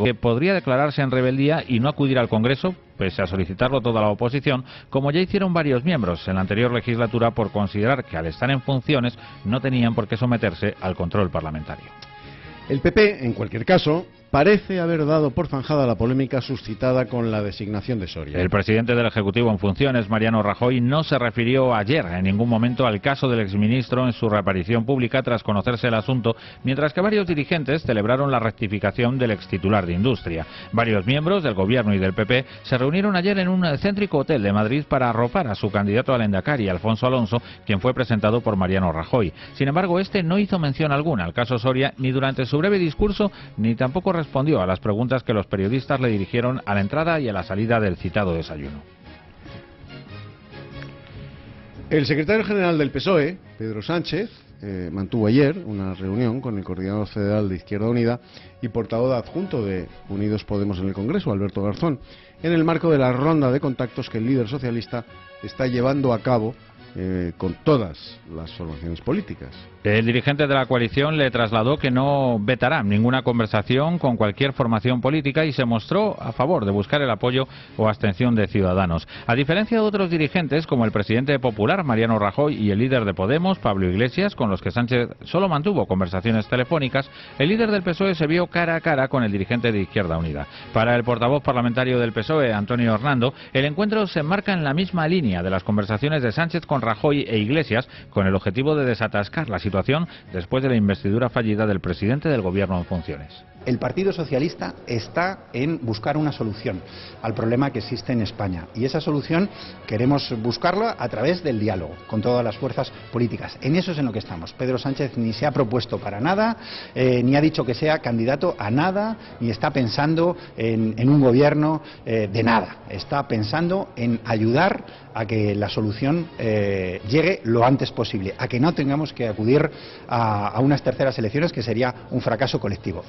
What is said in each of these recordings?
que podría declararse en rebeldía y no acudir al Congreso, pese a solicitarlo toda la oposición, como ya hicieron varios miembros en la anterior legislatura por considerar que al estar en funciones no tenían por qué someterse al control parlamentario. El PP, en cualquier caso, parece haber dado por zanjada la polémica suscitada con la designación de Soria. El presidente del Ejecutivo en funciones, Mariano Rajoy, no se refirió ayer en ningún momento al caso del exministro en su reaparición pública tras conocerse el asunto, mientras que varios dirigentes celebraron la rectificación del extitular de Industria. Varios miembros del Gobierno y del PP se reunieron ayer en un céntrico hotel de Madrid para arropar a su candidato al Endacari, Alfonso Alonso, quien fue presentado por Mariano Rajoy. Sin embargo, este no hizo mención alguna al caso Soria ni durante su breve discurso, ni tampoco respondió a las preguntas que los periodistas le dirigieron a la entrada y a la salida del citado desayuno. El secretario general del PSOE, Pedro Sánchez, mantuvo ayer una reunión con el coordinador federal de Izquierda Unida y portavoz adjunto de Unidos Podemos en el Congreso, Alberto Garzón, en el marco de la ronda de contactos que el líder socialista está llevando a cabo con todas las formaciones políticas. El dirigente de la coalición le trasladó que no vetará ninguna conversación con cualquier formación política y se mostró a favor de buscar el apoyo o abstención de Ciudadanos. A diferencia de otros dirigentes, como el presidente popular, Mariano Rajoy, y el líder de Podemos, Pablo Iglesias, con los que Sánchez solo mantuvo conversaciones telefónicas, el líder del PSOE se vio cara a cara con el dirigente de Izquierda Unida. Para el portavoz parlamentario del PSOE, Antonio Hernando, el encuentro se enmarca en la misma línea de las conversaciones de Sánchez con Rajoy e Iglesias, con el objetivo de desatascar la situación después de la investidura fallida del presidente del Gobierno en funciones. El Partido Socialista está en buscar una solución al problema que existe en España, y esa solución queremos buscarla a través del diálogo con todas las fuerzas políticas. En eso es en lo que estamos. Pedro Sánchez ni se ha propuesto para nada, ni ha dicho que sea candidato a nada, ni está pensando en un gobierno de nada. Está pensando en ayudar a que la solución llegue lo antes posible, a que no tengamos que acudir a unas terceras elecciones, que sería un fracaso colectivo.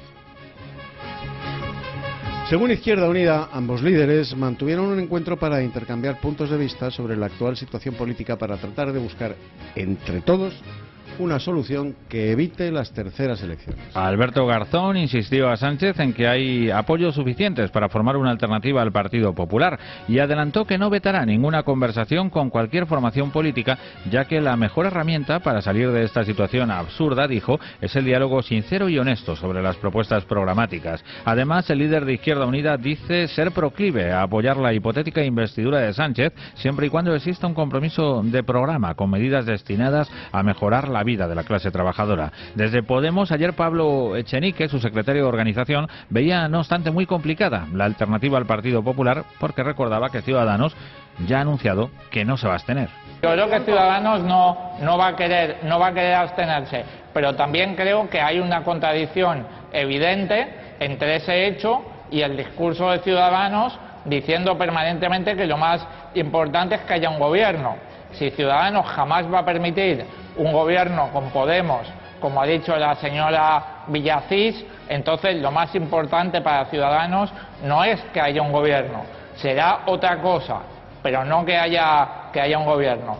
Según Izquierda Unida, ambos líderes mantuvieron un encuentro para intercambiar puntos de vista sobre la actual situación política para tratar de buscar entre todos una solución que evite las terceras elecciones. Alberto Garzón insistió a Sánchez en que hay apoyos suficientes para formar una alternativa al Partido Popular y adelantó que no vetará ninguna conversación con cualquier formación política, ya que la mejor herramienta para salir de esta situación absurda, dijo, es el diálogo sincero y honesto sobre las propuestas programáticas. Además, el líder de Izquierda Unida dice ser proclive a apoyar la hipotética investidura de Sánchez, siempre y cuando exista un compromiso de programa con medidas destinadas a mejorar la vida de la clase trabajadora. Desde Podemos, ayer Pablo Echenique, su secretario de organización, veía no obstante muy complicada la alternativa al Partido Popular, porque recordaba que Ciudadanos ya ha anunciado que no se va a abstener. Yo creo que Ciudadanos no va a querer abstenerse, pero también creo que hay una contradicción evidente entre ese hecho y el discurso de Ciudadanos diciendo permanentemente que lo más importante es que haya un gobierno. Si Ciudadanos jamás va a permitir un gobierno con Podemos, como ha dicho la señora Villacís, entonces lo más importante para Ciudadanos no es que haya un gobierno, será otra cosa, pero no que haya un gobierno.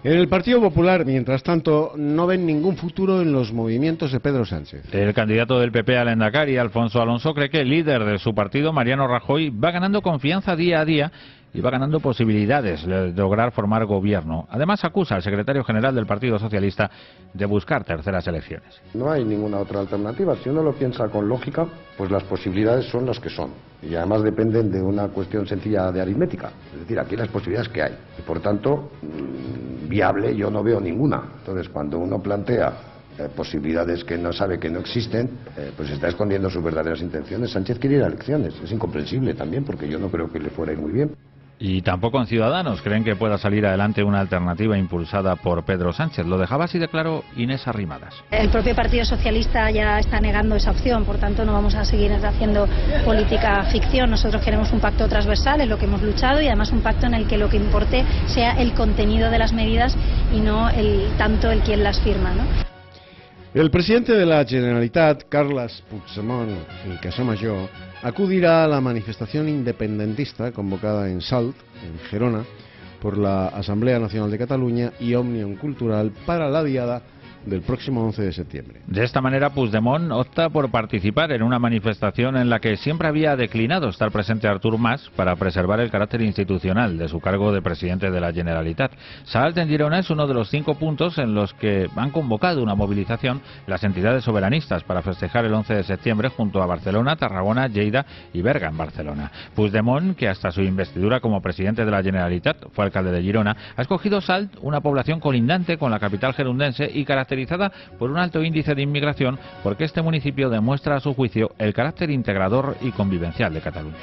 En el Partido Popular, mientras tanto, no ven ningún futuro en los movimientos de Pedro Sánchez. El candidato del PP al Endacari, Alfonso Alonso, cree que el líder de su partido, Mariano Rajoy, va ganando confianza día a día y va ganando posibilidades de lograr formar gobierno. Además, acusa al secretario general del Partido Socialista de buscar terceras elecciones. No hay ninguna otra alternativa. Si uno lo piensa con lógica, pues las posibilidades son las que son. Y además dependen de una cuestión sencilla de aritmética. Es decir, aquí las posibilidades que hay. Y por tanto, viable yo no veo ninguna. Entonces, cuando uno plantea posibilidades que no sabe que no existen, pues está escondiendo sus verdaderas intenciones. Sánchez quiere ir a elecciones. Es incomprensible también, porque yo no creo que le fuera a ir muy bien. Y tampoco en Ciudadanos creen que pueda salir adelante una alternativa impulsada por Pedro Sánchez. Lo dejaba así de claro Inés Arrimadas. El propio Partido Socialista ya está negando esa opción, por tanto no vamos a seguir haciendo política ficción. Nosotros queremos un pacto transversal, es lo que hemos luchado, y además un pacto en el que lo que importe sea el contenido de las medidas y no tanto el quien las firma, ¿no? El presidente de la Generalitat, Carles Puigdemont y Casamayor, acudirá a la manifestación independentista convocada en Salt, en Gerona, por la Asamblea Nacional de Cataluña y Òmnium Cultural para la diada del próximo 11 de septiembre. De esta manera, Puigdemont opta por participar en una manifestación en la que siempre había declinado estar presente Artur Mas para preservar el carácter institucional de su cargo de presidente de la Generalitat. Salt en Girona es uno de los 5 puntos en los que han convocado una movilización las entidades soberanistas para festejar el 11 de septiembre junto a Barcelona, Tarragona, Lleida y Berga en Barcelona. Puigdemont, que hasta su investidura como presidente de la Generalitat fue alcalde de Girona, ha escogido Salt, una población colindante con la capital gerundense y caracterizada por un alto índice de inmigración, porque este municipio demuestra a su juicio el carácter integrador y convivencial de Cataluña.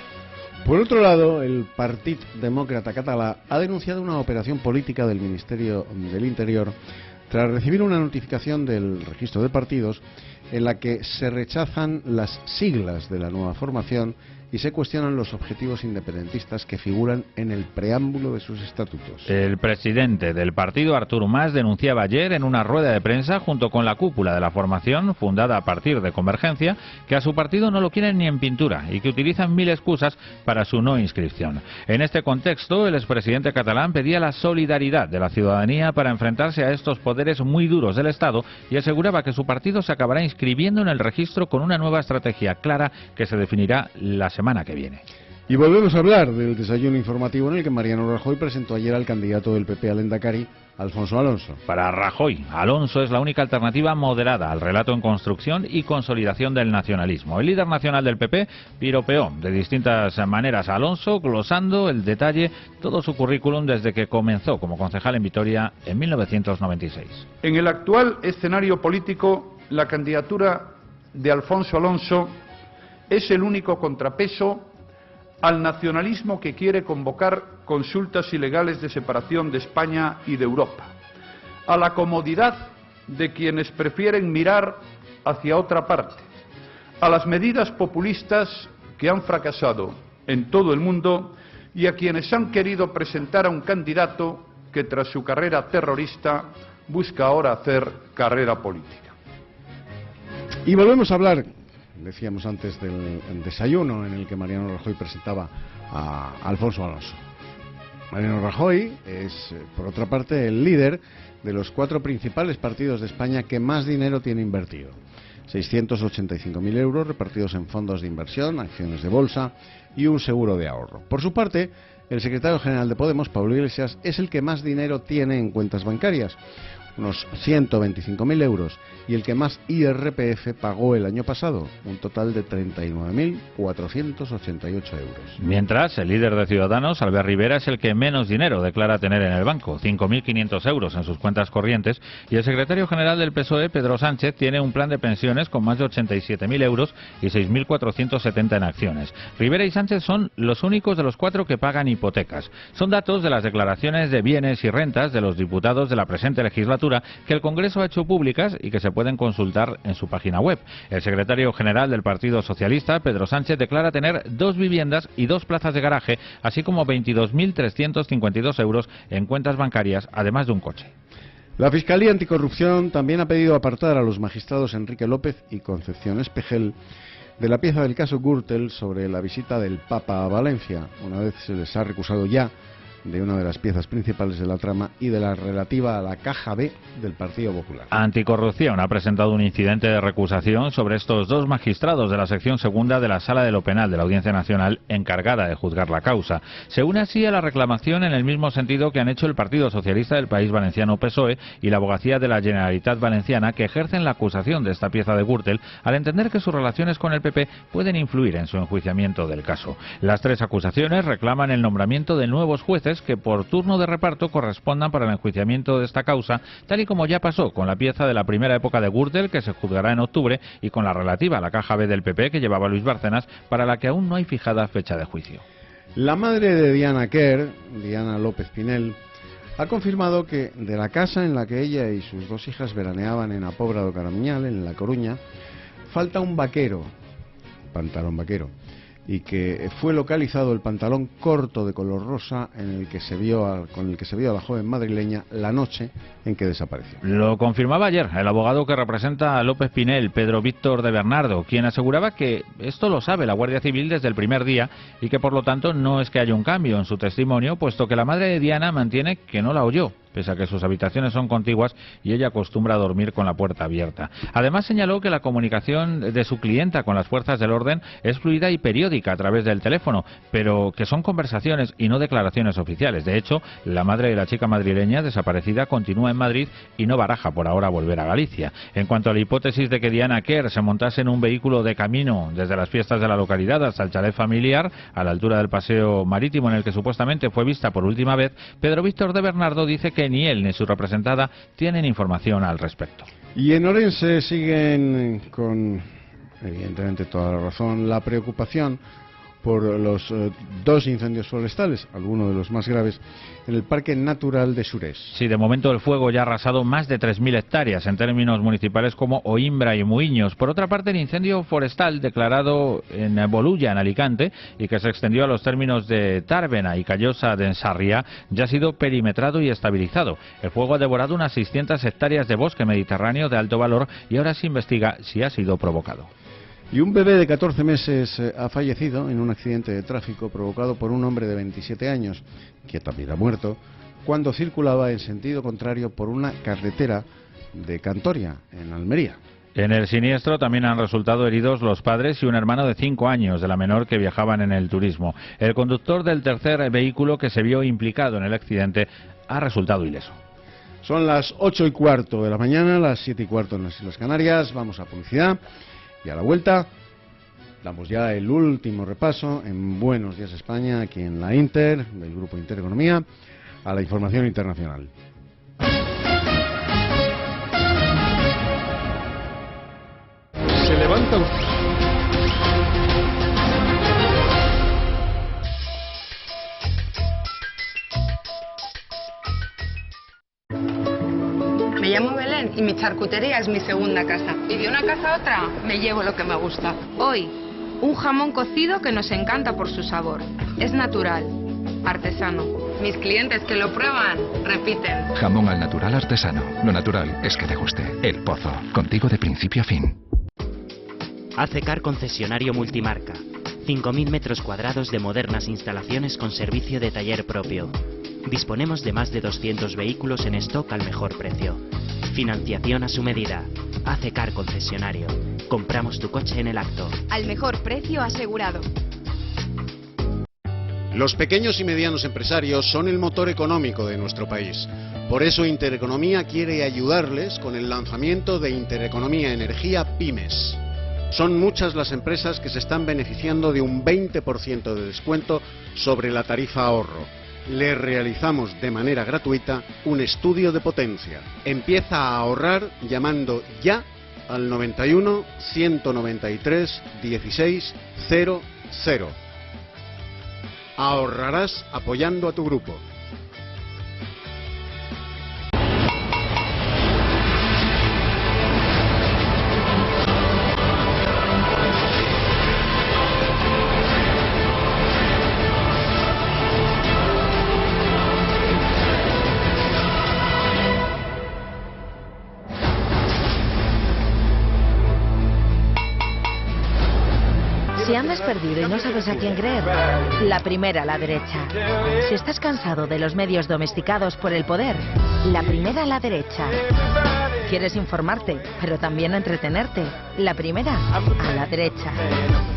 Por otro lado, el Partit Demòcrata Català ha denunciado una operación política del Ministerio del Interior tras recibir una notificación del registro de partidos en la que se rechazan las siglas de la nueva formación y se cuestionan los objetivos independentistas que figuran en el preámbulo de sus estatutos. El presidente del partido, Artur Mas, denunciaba ayer en una rueda de prensa junto con la cúpula de la formación, fundada a partir de Convergencia, que a su partido no lo quieren ni en pintura y que utilizan 1000 excusas para su no inscripción. En este contexto, el expresidente catalán pedía la solidaridad de la ciudadanía para enfrentarse a estos poderes muy duros del Estado y aseguraba que su partido se acabará inscribiendo en el registro con una nueva estrategia clara que se definirá la semana que viene. Y volvemos a hablar del desayuno informativo en el que Mariano Rajoy presentó ayer al candidato del PP al Lehendakari, Alfonso Alonso. Para Rajoy, Alonso es la única alternativa moderada al relato en construcción y consolidación del nacionalismo. El líder nacional del PP piropeó de distintas maneras a Alonso, glosando el detalle todo su currículum desde que comenzó como concejal en Vitoria en 1996. En el actual escenario político, la candidatura de Alfonso Alonso es el único contrapeso al nacionalismo que quiere convocar consultas ilegales de separación de España y de Europa, a la comodidad de quienes prefieren mirar hacia otra parte, a las medidas populistas que han fracasado en todo el mundo y a quienes han querido presentar a un candidato que tras su carrera terrorista busca ahora hacer carrera política. Y volvemos a hablar, decíamos antes, del desayuno en el que Mariano Rajoy presentaba a Alfonso Alonso. Mariano Rajoy es, por otra parte, el líder de los 4 principales partidos de España que más dinero tiene invertido. 685.000 euros repartidos en fondos de inversión, acciones de bolsa y un seguro de ahorro. Por su parte, el secretario general de Podemos, Pablo Iglesias, es el que más dinero tiene en cuentas bancarias, unos 125.000 euros, y el que más IRPF pagó el año pasado, un total de 39.488 euros. Mientras, el líder de Ciudadanos, Albert Rivera, es el que menos dinero declara tener en el banco, 5.500 euros en sus cuentas corrientes, y el secretario general del PSOE, Pedro Sánchez, tiene un plan de pensiones con más de 87.000 euros y 6.470 en acciones. Rivera y Sánchez son los únicos de los 4 que pagan hipotecas. Son datos de las declaraciones de bienes y rentas de los diputados de la presente legislatura que el Congreso ha hecho públicas y que se pueden consultar en su página web. El secretario general del Partido Socialista, Pedro Sánchez, declara tener 2 viviendas y 2 plazas de garaje, así como 22.352 euros en cuentas bancarias, además de un coche. La Fiscalía Anticorrupción también ha pedido apartar a los magistrados Enrique López y Concepción Espejel de la pieza del caso Gürtel sobre la visita del Papa a Valencia, una vez se les ha recusado ya de una de las piezas principales de la trama y de la relativa a la caja B del Partido Popular. Anticorrupción ha presentado un incidente de recusación sobre estos 2 magistrados de la sección segunda de la Sala de lo Penal de la Audiencia Nacional encargada de juzgar la causa. Se une así a la reclamación en el mismo sentido que han hecho el Partido Socialista del País Valenciano PSOE y la Abogacía de la Generalitat Valenciana, que ejercen la acusación de esta pieza de Gürtel al entender que sus relaciones con el PP pueden influir en su enjuiciamiento del caso. Las 3 acusaciones reclaman el nombramiento de nuevos jueces que por turno de reparto correspondan para el enjuiciamiento de esta causa, tal y como ya pasó con la pieza de la primera época de Gürtel, que se juzgará en octubre, y con la relativa a la caja B del PP que llevaba Luis Bárcenas, para la que aún no hay fijada fecha de juicio. La madre de Diana Quer, Diana López Pinel, ha confirmado que de la casa en la que ella y sus 2 hijas veraneaban en Apobra do Caramiñal, en La Coruña, falta un vaquero, pantalón vaquero, y que fue localizado el pantalón corto de color rosa con el que se vio a la joven madrileña la noche en que desapareció. Lo confirmaba ayer el abogado que representa a López Pinel, Pedro Víctor de Bernardo, quien aseguraba que esto lo sabe la Guardia Civil desde el primer día y que por lo tanto no es que haya un cambio en su testimonio, puesto que la madre de Diana mantiene que no la oyó, pese a que sus habitaciones son contiguas y ella acostumbra a dormir con la puerta abierta. Además señaló que la comunicación de su clienta con las fuerzas del orden es fluida y periódica a través del teléfono, pero que son conversaciones y no declaraciones oficiales. De hecho, la madre de la chica madrileña desaparecida continúa en Madrid y no baraja por ahora volver a Galicia. En cuanto a la hipótesis de que Diana Quer se montase en un vehículo de camino desde las fiestas de la localidad hasta el chalet familiar, a la altura del paseo marítimo en el que supuestamente fue vista por última vez, Pedro Víctor de Bernardo dice que ni él ni su representada tienen información al respecto. Y en Orense siguen con, evidentemente toda la razón, la preocupación por los 2 incendios forestales, algunos de los más graves, en el Parque Natural de Xurés. Sí, de momento el fuego ya ha arrasado más de 3.000 hectáreas en términos municipales como Oimbra y Muiños. Por otra parte, el incendio forestal declarado en Bolulla, en Alicante, y que se extendió a los términos de Tárvena y Callosa de Ensarriá, ya ha sido perimetrado y estabilizado. El fuego ha devorado unas 600 hectáreas de bosque mediterráneo de alto valor y ahora se investiga si ha sido provocado. Y un bebé de 14 meses ha fallecido en un accidente de tráfico provocado por un hombre de 27 años, que también ha muerto, cuando circulaba en sentido contrario por una carretera de Cantoria, en Almería. En el siniestro también han resultado heridos los padres y un hermano de 5 años de la menor que viajaban en el turismo. El conductor del tercer vehículo que se vio implicado en el accidente ha resultado ileso. Son las 8:15 de la mañana, las 7:15 en las Islas Canarias. Vamos a publicidad. Y a la vuelta damos ya el último repaso en Buenos Días España, aquí en la Inter, del Grupo Intereconomía, a la información internacional. Se levanta Me llamo Belén y mi charcutería es mi segunda casa. Y de una casa a otra me llevo lo que me gusta. Hoy, un jamón cocido que nos encanta por su sabor. Es natural, artesano. Mis clientes que lo prueban, repiten. Jamón al natural artesano. Lo natural es que te guste. El Pozo, contigo de principio a fin. ACECAR concesionario multimarca. 5.000 metros cuadrados de modernas instalaciones con servicio de taller propio. Disponemos de más de 200 vehículos en stock al mejor precio. Financiación a su medida. ACECAR concesionario. Compramos tu coche en el acto. Al mejor precio asegurado. Los pequeños y medianos empresarios son el motor económico de nuestro país. Por eso Intereconomía quiere ayudarles con el lanzamiento de Intereconomía Energía Pymes. Son muchas las empresas que se están beneficiando de un 20% de descuento sobre la tarifa ahorro. Le realizamos de manera gratuita un estudio de potencia. Empieza a ahorrar llamando ya al 91 193 16 00. Ahorrarás apoyando a tu grupo. Si andas perdido y no sabes a quién creer, la primera a la derecha. Si estás cansado de los medios domesticados por el poder, la primera a la derecha. ¿Quieres informarte, pero también entretenerte? La primera a la derecha.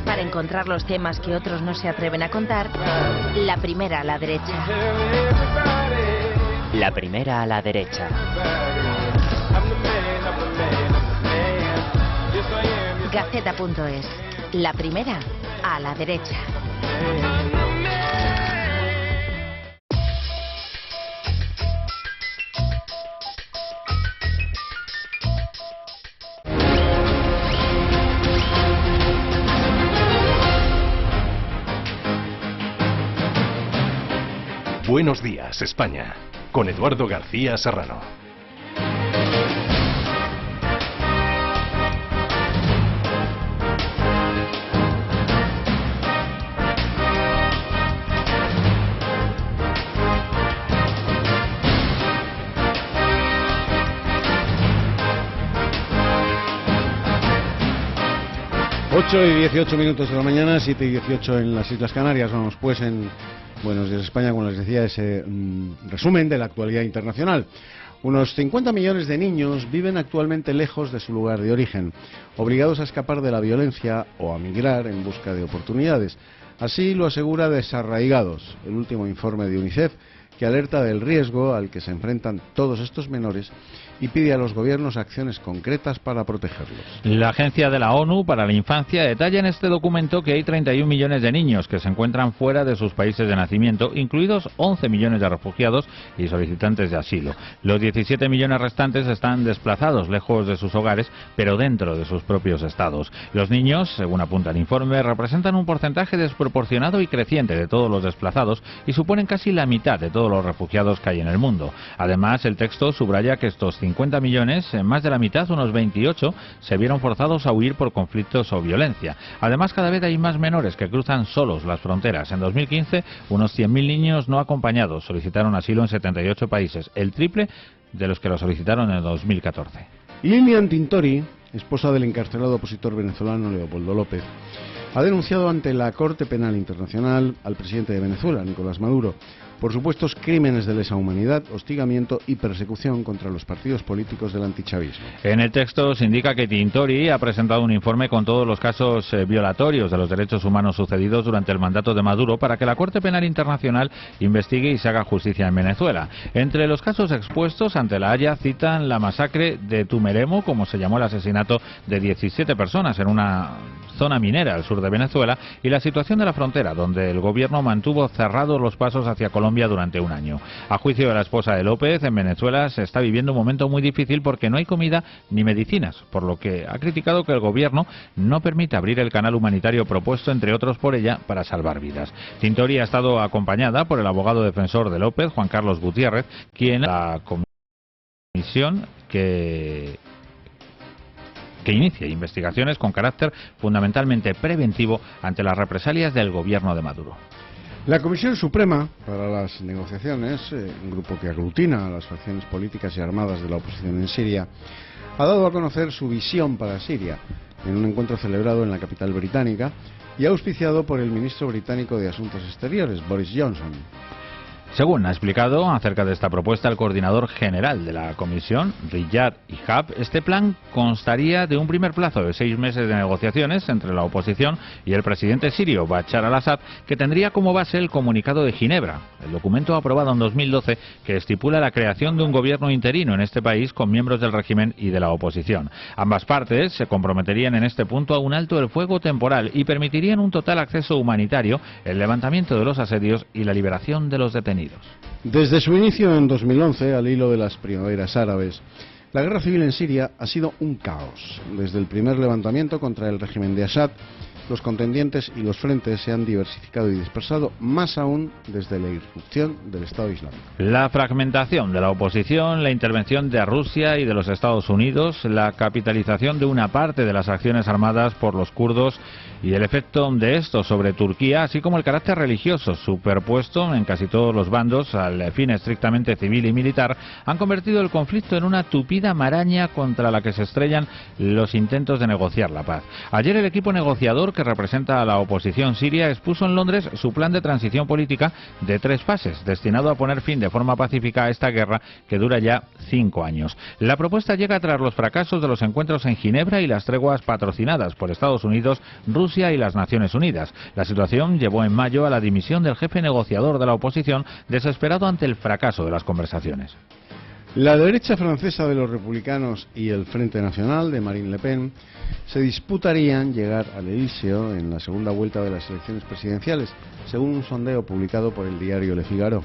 Para encontrar los temas que otros no se atreven a contar, la primera a la derecha. La primera a la derecha. Gaceta.es. La primera a la derecha. Buenos días, España, con Eduardo García Serrano. Ocho y 18 minutos de la mañana, 7 y 18 en las Islas Canarias. Vamos pues en Buenos días España, como les decía, ese resumen de la actualidad internacional. Unos 50 millones de niños viven actualmente lejos de su lugar de origen, obligados a escapar de la violencia o a migrar en busca de oportunidades. Así lo asegura Desarraigados, el último informe de UNICEF, que alerta del riesgo al que se enfrentan todos estos menores y pide a los gobiernos acciones concretas para protegerlos. La Agencia de la ONU para la Infancia detalla en este documento que hay 31 millones de niños que se encuentran fuera de sus países de nacimiento, incluidos 11 millones de refugiados y solicitantes de asilo. Los 17 millones restantes están desplazados lejos de sus hogares, pero dentro de sus propios estados. Los niños, según apunta el informe, representan un porcentaje desproporcionado y creciente de todos los desplazados y suponen casi la mitad de todos los refugiados que hay en el mundo. Además, el texto subraya que estos 50 millones, más de la mitad, unos 28, se vieron forzados a huir por conflictos o violencia. Además, cada vez hay más menores que cruzan solos las fronteras. En 2015, unos 100.000 niños no acompañados solicitaron asilo en 78 países, el triple de los que lo solicitaron en 2014. Lilian Tintori, esposa del encarcelado opositor venezolano Leopoldo López, ha denunciado ante la Corte Penal Internacional al presidente de Venezuela, Nicolás Maduro, por supuestos crímenes de lesa humanidad, hostigamiento y persecución contra los partidos políticos del antichavismo. En el texto se indica que Tintori ha presentado un informe con todos los casos violatorios de los derechos humanos sucedidos durante el mandato de Maduro para que la Corte Penal Internacional investigue y se haga justicia en Venezuela. Entre los casos expuestos ante la Haya citan la masacre de Tumeremo, como se llamó el asesinato de 17 personas en una zona minera al sur de Venezuela, y la situación de la frontera, donde el gobierno mantuvo cerrados los pasos hacia Colombia durante un año. A juicio de la esposa de López, en Venezuela se está viviendo un momento muy difícil porque no hay comida ni medicinas, por lo que ha criticado que el gobierno no permite abrir el canal humanitario propuesto, entre otros, por ella para salvar vidas. Tintori ha estado acompañada por el abogado defensor de López, Juan Carlos Gutiérrez, quien la comisión que inicia investigaciones con carácter fundamentalmente preventivo ante las represalias del gobierno de Maduro. La Comisión Suprema para las Negociaciones, un grupo que aglutina a las facciones políticas y armadas de la oposición en Siria, ha dado a conocer su visión para Siria en un encuentro celebrado en la capital británica y auspiciado por el ministro británico de Asuntos Exteriores, Boris Johnson. Según ha explicado acerca de esta propuesta el coordinador general de la comisión, Riyad Ihab, este plan constaría de un primer plazo de 6 meses de negociaciones entre la oposición y el presidente sirio Bashar al-Assad, que tendría como base el Comunicado de Ginebra, el documento aprobado en 2012 que estipula la creación de un gobierno interino en este país con miembros del régimen y de la oposición. Ambas partes se comprometerían en este punto a un alto el fuego temporal y permitirían un total acceso humanitario, el levantamiento de los asedios y la liberación de los detenidos. Desde su inicio en 2011, al hilo de las primaveras árabes, la guerra civil en Siria ha sido un caos. Desde el primer levantamiento contra el régimen de Assad, los contendientes y los frentes se han diversificado y dispersado, más aún desde la irrupción del Estado Islámico. La fragmentación de la oposición, la intervención de Rusia y de los Estados Unidos, la capitalización de una parte de las acciones armadas por los kurdos y el efecto de esto sobre Turquía, así como el carácter religioso superpuesto en casi todos los bandos al fin estrictamente civil y militar, han convertido el conflicto en una tupida maraña contra la que se estrellan los intentos de negociar la paz. Ayer el equipo negociador que representa a la oposición siria expuso en Londres su plan de transición política de 3 fases, destinado a poner fin de forma pacífica a esta guerra que dura ya 5 años. La propuesta llega tras los fracasos de los encuentros en Ginebra y las treguas patrocinadas por Estados Unidos, Rusia y las Naciones Unidas. La situación llevó en mayo a la dimisión del jefe negociador de la oposición, desesperado ante el fracaso de las conversaciones. La derecha francesa de los republicanos y el Frente Nacional de Marine Le Pen se disputarían llegar al Elíseo en la segunda vuelta de las elecciones presidenciales, según un sondeo publicado por el diario Le Figaro.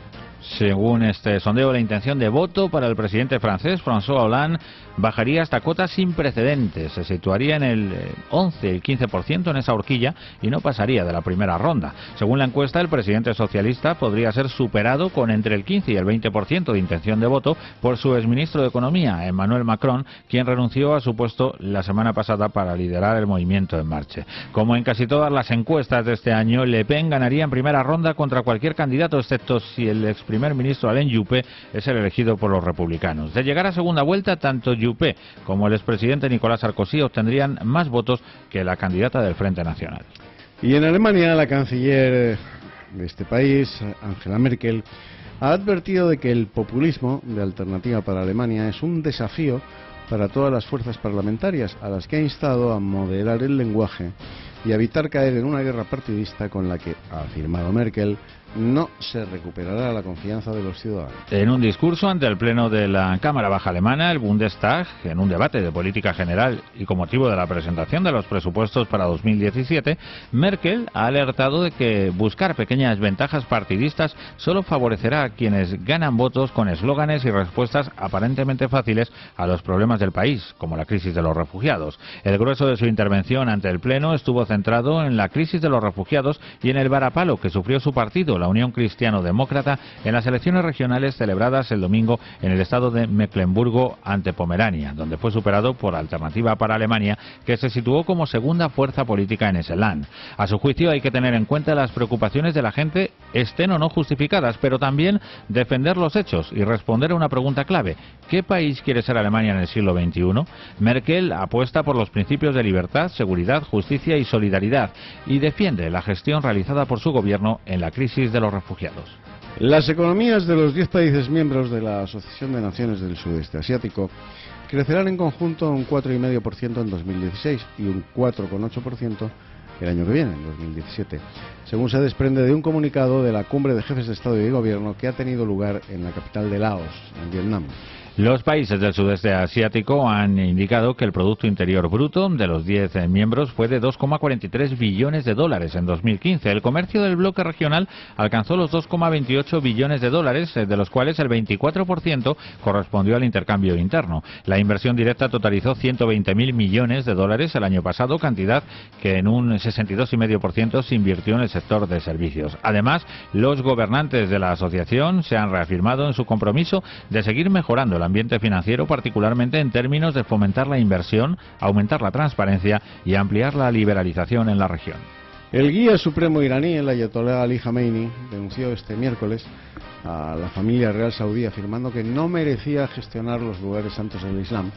Según este sondeo, la intención de voto para el presidente francés, François Hollande, bajaría hasta cotas sin precedentes. Se situaría en el 11, el 15% en esa horquilla y no pasaría de la primera ronda. Según la encuesta, el presidente socialista podría ser superado con entre el 15 y el 20% de intención de voto por su exministro de Economía, Emmanuel Macron, quien renunció a su puesto la semana pasada para liderar el movimiento En Marche. Como en casi todas las encuestas de este año, Le Pen ganaría en primera ronda contra cualquier candidato, excepto si el ex primer ministro Alain Juppé es el elegido por los republicanos. De llegar a segunda vuelta, tanto Juppé como el expresidente Nicolas Sarkozy obtendrían más votos que la candidata del Frente Nacional. Y en Alemania, la canciller de este país, Angela Merkel, ha advertido de que el populismo de Alternativa para Alemania es un desafío para todas las fuerzas parlamentarias, a las que ha instado a moderar el lenguaje y a evitar caer en una guerra partidista con la que, ha afirmado Merkel, no se recuperará la confianza de los ciudadanos. En un discurso ante el Pleno de la Cámara Baja Alemana, el Bundestag, en un debate de política general y con motivo de la presentación de los presupuestos para 2017, Merkel ha alertado de que buscar pequeñas ventajas partidistas solo favorecerá a quienes ganan votos con eslóganes y respuestas aparentemente fáciles a los problemas del país, como la crisis de los refugiados. El grueso de su intervención ante el Pleno estuvo centrado en la crisis de los refugiados y en el varapalo que sufrió su partido, la Unión Cristiano-Demócrata, en las elecciones regionales celebradas el domingo en el estado de Mecklemburgo ante Pomerania, donde fue superado por Alternativa para Alemania, que se situó como segunda fuerza política en ese land. A su juicio hay que tener en cuenta las preocupaciones de la gente, estén o no justificadas, pero también defender los hechos y responder a una pregunta clave: ¿qué país quiere ser Alemania en el siglo XXI? Merkel apuesta por los principios de libertad, seguridad, justicia y solidaridad y defiende la gestión realizada por su gobierno en la crisis de los refugiados. Las economías de los 10 países miembros de la Asociación de Naciones del Sudeste Asiático crecerán en conjunto un 4,5% en 2016 y un 4,8% el año que viene, en 2017, según se desprende de un comunicado de la Cumbre de Jefes de Estado y de Gobierno que ha tenido lugar en la capital de Laos, en Vietnam. Los países del sudeste asiático han indicado que el Producto Interior Bruto de los 10 miembros fue de 2,43 billones de dólares en 2015. El comercio del bloque regional alcanzó los 2,28 billones de dólares, de los cuales el 24% correspondió al intercambio interno. La inversión directa totalizó 120.000 millones de dólares el año pasado, cantidad que en un 62,5% se invirtió en el sector de servicios. Además, los gobernantes de la asociación se han reafirmado en su compromiso de seguir mejorando el ambiente financiero, particularmente en términos de fomentar la inversión, aumentar la transparencia y ampliar la liberalización en la región. El guía supremo iraní, el ayatolá Ali Khamenei, denunció este miércoles a la familia real saudí, afirmando que no merecía gestionar los lugares santos del Islam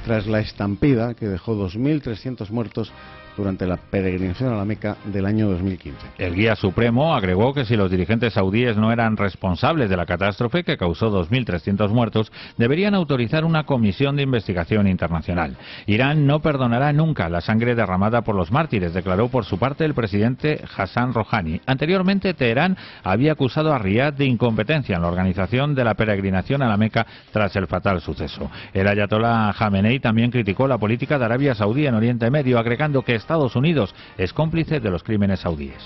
tras la estampida que dejó 2.300 muertos durante la peregrinación a la Meca del año 2015. El guía supremo agregó que si los dirigentes saudíes no eran responsables de la catástrofe que causó 2.300 muertos, deberían autorizar una comisión de investigación internacional. Irán no perdonará nunca la sangre derramada por los mártires, declaró por su parte el presidente Hassan Rouhani. Anteriormente, Teherán había acusado a Riad de incompetencia en la organización de la peregrinación a la Meca tras el fatal suceso. El ayatolá Khamenei también criticó la política de Arabia Saudí en Oriente Medio, agregando que Estados Unidos es cómplice de los crímenes saudíes.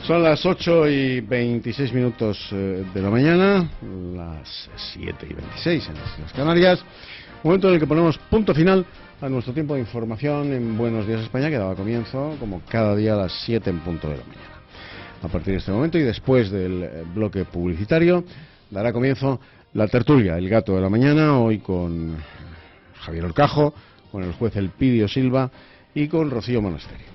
Son las 8:26 de la mañana, las 7:26 en las Islas Canarias, momento en el que ponemos punto final a nuestro tiempo de información en Buenos Días España, que daba comienzo como cada día a las 7 en punto de la mañana. A partir de este momento y después del bloque publicitario dará comienzo la tertulia, el gato de la mañana, hoy con Javier Orcajo, con el juez Elpidio Silva y con Rocío Monasterio.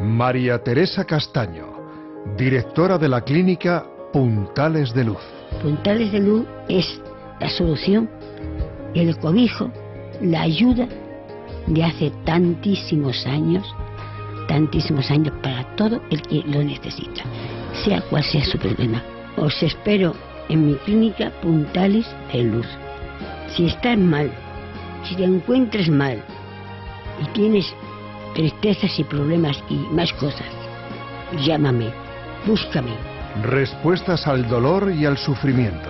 María Teresa Castaño, directora de la clínica Puntales de Luz. Puntales de Luz es la solución, el cobijo, la ayuda de hace tantísimos años para todo el que lo necesita, sea cual sea su problema. Os espero en mi clínica Puntales de Luz. Si estás mal, si te encuentras mal y tienes tristezas y problemas y más cosas, llámame, búscame. Respuestas al dolor y al sufrimiento.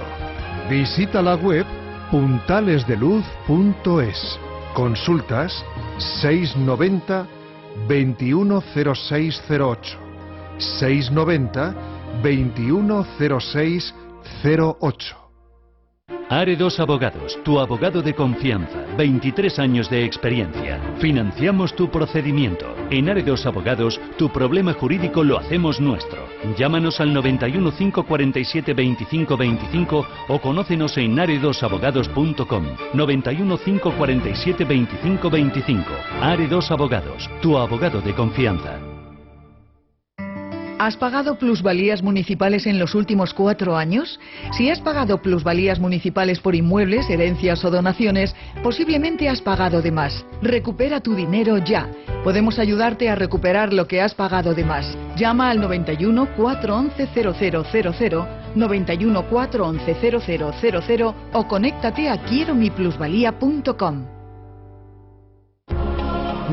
Visita la web puntalesdeluz.es. Consultas 690 210608. 690 210608. Are2 Abogados, tu abogado de confianza, 23 años de experiencia. Financiamos tu procedimiento. En Are2 Abogados, tu problema jurídico lo hacemos nuestro. Llámanos al 91 547 25 25 o conócenos en are2abogados.com. 91 547 25 25. Are2 Abogados, tu abogado de confianza. ¿Has pagado plusvalías municipales en los últimos 4 años? Si has pagado plusvalías municipales por inmuebles, herencias o donaciones, posiblemente has pagado de más. Recupera tu dinero ya. Podemos ayudarte a recuperar lo que has pagado de más. Llama al 91 411 0000, 91 411 0000 o conéctate a quieromiplusvalía.com.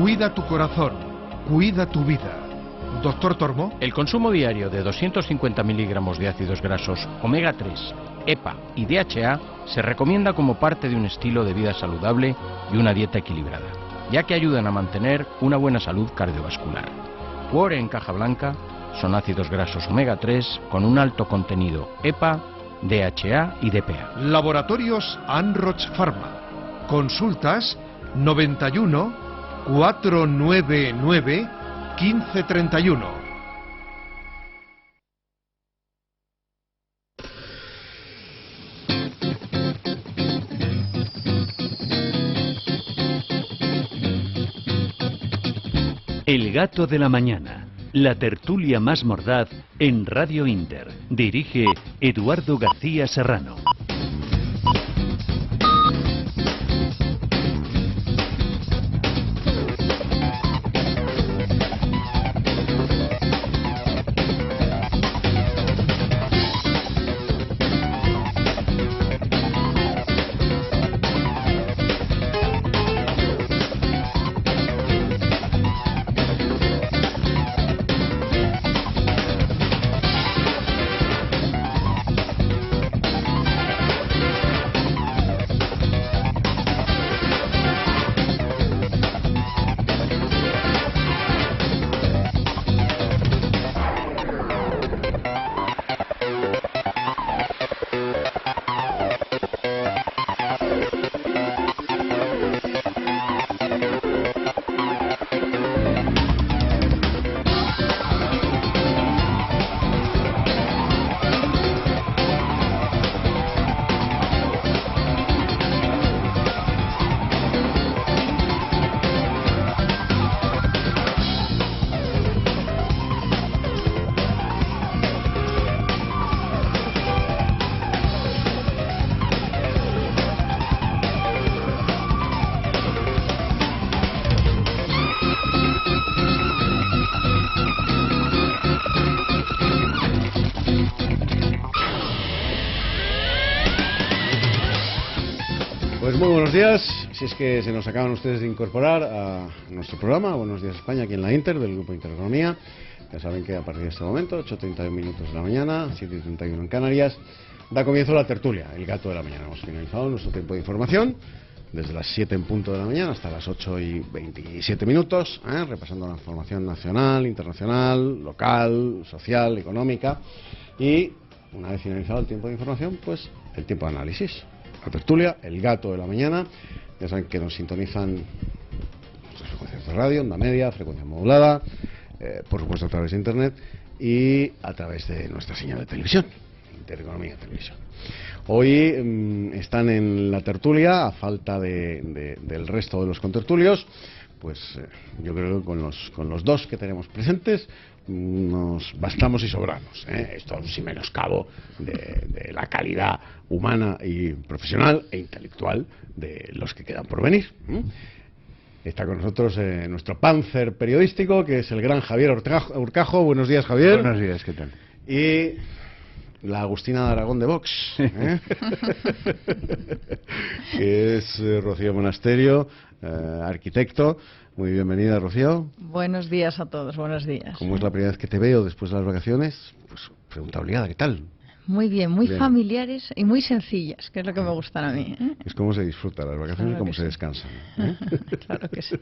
Cuida tu corazón, cuida tu vida. Doctor Tormo. El consumo diario de 250 miligramos de ácidos grasos, omega 3, EPA y DHA se recomienda como parte de un estilo de vida saludable y una dieta equilibrada, ya que ayudan a mantener una buena salud cardiovascular. Cuore en caja blanca son ácidos grasos omega 3 con un alto contenido EPA, DHA y DPA. Laboratorios Anroch Pharma. Consultas 91 499 1531. El gato de la mañana, la tertulia más mordaz en Radio Inter. Dirige Eduardo García Serrano. Pues muy buenos días, si es que se nos acaban ustedes de incorporar a nuestro programa Buenos Días España, aquí en la Inter, del Grupo Intereconomía. Ya saben que a partir de este momento, 8:31 minutos de la mañana, 7:31 en Canarias, da comienzo la tertulia, el gato de la mañana. Hemos finalizado nuestro tiempo de información, desde las 7 en punto de la mañana hasta las 8:27 minutos, repasando la información nacional, internacional, local, social, económica. Y una vez finalizado el tiempo de información, pues el tiempo de análisis. La tertulia, el gato de la mañana. Ya saben que nos sintonizan nuestras frecuencias de radio, onda media, frecuencia modulada, por supuesto a través de internet y a través de nuestra señal de televisión, Intereconomía Televisión. Hoy están en la tertulia, a falta del resto de los contertulios, pues yo creo que con los dos que tenemos presentes nos bastamos y sobramos, esto sin menoscabo de la calidad humana y profesional e intelectual de los que quedan por venir. Está con nosotros nuestro panzer periodístico, que es el gran Javier Urcajo. Buenos días, Javier. Buenos días, ¿qué tal? Y la Agustina de Aragón de Vox, que es Rocío Monasterio, arquitecto. Muy bienvenida, Rocío. Buenos días a todos, buenos días. Como es la primera vez que te veo después de las vacaciones, pues pregunta obligada, ¿qué tal? Muy bien, muy Bien. Familiares y muy sencillas, que es lo que me gustan a mí. Es cómo se disfruta las vacaciones Claro y cómo que se sí. descansa. Claro que sí.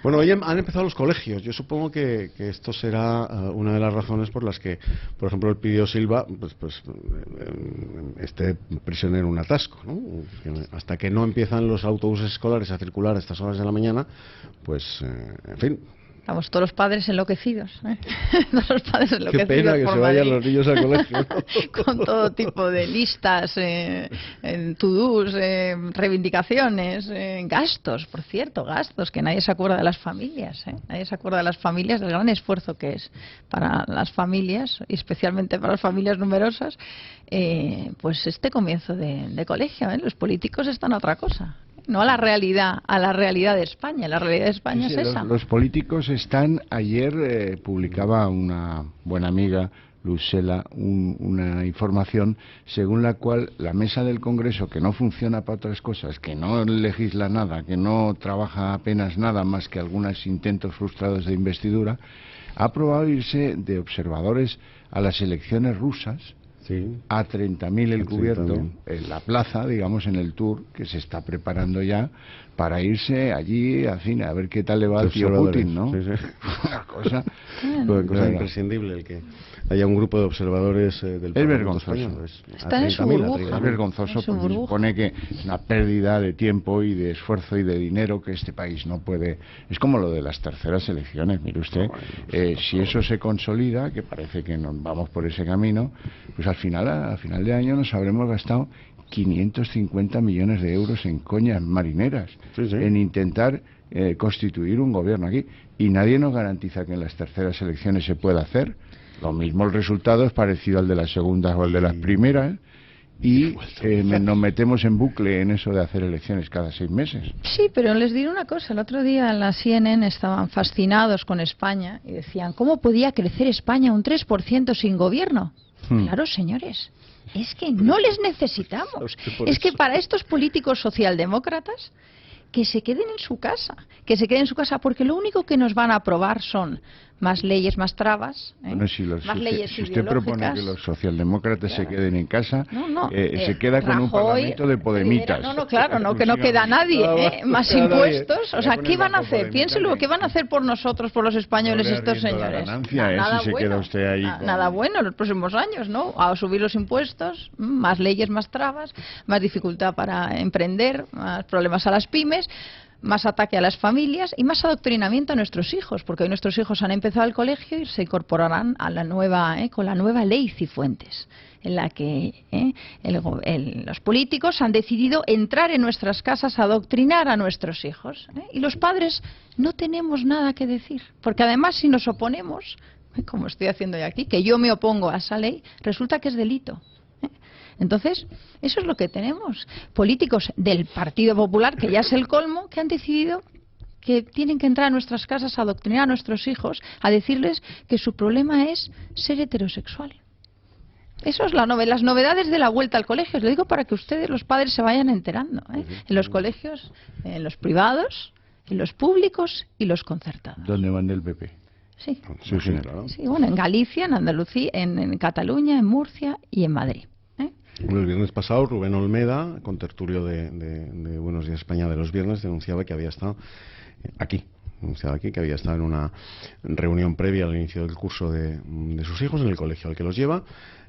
Bueno, hoy han empezado los colegios. Yo supongo que esto será una de las razones por las que, por ejemplo, el Pío Silva esté prisionero en un atasco, ¿no? Hasta que no empiezan los autobuses escolares a circular a estas horas de la mañana, pues, en fin, Estamos todos los padres enloquecidos, ¿eh? Todos los padres enloquecidos. Qué pena que se vayan los niños al colegio, ¿no? Con todo tipo de listas, to-dos, reivindicaciones, gastos, por cierto, gastos, que nadie se acuerda de las familias, ¿eh? Nadie se acuerda de las familias, del gran esfuerzo que es para las familias, y especialmente para las familias numerosas, pues este comienzo de colegio, ¿eh? Los políticos están a otra cosa. No a la realidad de España. La realidad de España es esa. Los políticos están... Ayer publicaba una buena amiga, Lucela, una información según la cual la mesa del Congreso, que no funciona para otras cosas, que no legisla nada, que no trabaja apenas nada más que algunos intentos frustrados de investidura, ha aprobado irse de observadores a las elecciones rusas. Sí. A 30.000 el cubierto, en la plaza, digamos, en el tour que se está preparando ya para irse allí al cine a ver qué tal le va al tío Putin, ¿no? Sí, sí. Una cosa, cosa imprescindible el que haya un grupo de observadores del Parlamento español. Está en su burbuja. Es vergonzoso porque se supone que es una pérdida de tiempo y de esfuerzo y de dinero que este país no puede. Es como lo de las terceras elecciones, mire usted, si eso se consolida, que parece que nos vamos por ese camino, pues a final de año nos habremos gastado 550 millones de euros en coñas marineras, en intentar constituir un gobierno aquí, y nadie nos garantiza que en las terceras elecciones se pueda hacer. Lo mismo el resultado es parecido al de las segundas o al de las primeras, y nos metemos en bucle en eso de hacer elecciones cada 6 meses. Sí, pero les diré una cosa. El otro día en la CNN estaban fascinados con España y decían, ¿cómo podía crecer España un 3% sin gobierno? Claro, señores, es que no les necesitamos. Es que para estos políticos socialdemócratas, que se queden en su casa, porque lo único que nos van a aprobar son más leyes, más trabas, bueno, si usted propone que los socialdemócratas se queden en casa, se queda Rajoy, con un parlamento de podemitas. Claro, que no queda nadie, más impuestos. O sea, ¿qué van a hacer? Piénselo, ¿qué van a hacer por nosotros, por los españoles, estos señores? Nada bueno, se queda usted ahí nada bueno en los próximos años, ¿no? A subir los impuestos, más leyes, más trabas, más dificultad para emprender, más problemas a las pymes, más ataque a las familias y más adoctrinamiento a nuestros hijos, porque hoy nuestros hijos han empezado el colegio y se incorporarán a la nueva, con la nueva ley Cifuentes, en la que los políticos han decidido entrar en nuestras casas a adoctrinar a nuestros hijos, y los padres no tenemos nada que decir, porque además si nos oponemos, como estoy haciendo yo aquí, que yo me opongo a esa ley, resulta que es delito. Entonces, eso es lo que tenemos. Políticos del Partido Popular, que ya es el colmo, que han decidido que tienen que entrar a nuestras casas a adoctrinar a nuestros hijos, a decirles que su problema es ser heterosexual. Eso es las novedades de la vuelta al colegio. Os lo digo para que ustedes, los padres, se vayan enterando. En los colegios, en los privados, en los públicos y los concertados. ¿Dónde van del PP? Sí. Claro. Sí, bueno, en Galicia, en Andalucía, en Cataluña, en Murcia y en Madrid. El viernes pasado, Rubén Olmeda, con tertulio de Buenos Días España de los viernes, denunciaba que había estado aquí, que había estado en una reunión previa al inicio del curso de sus hijos en el colegio al que los lleva,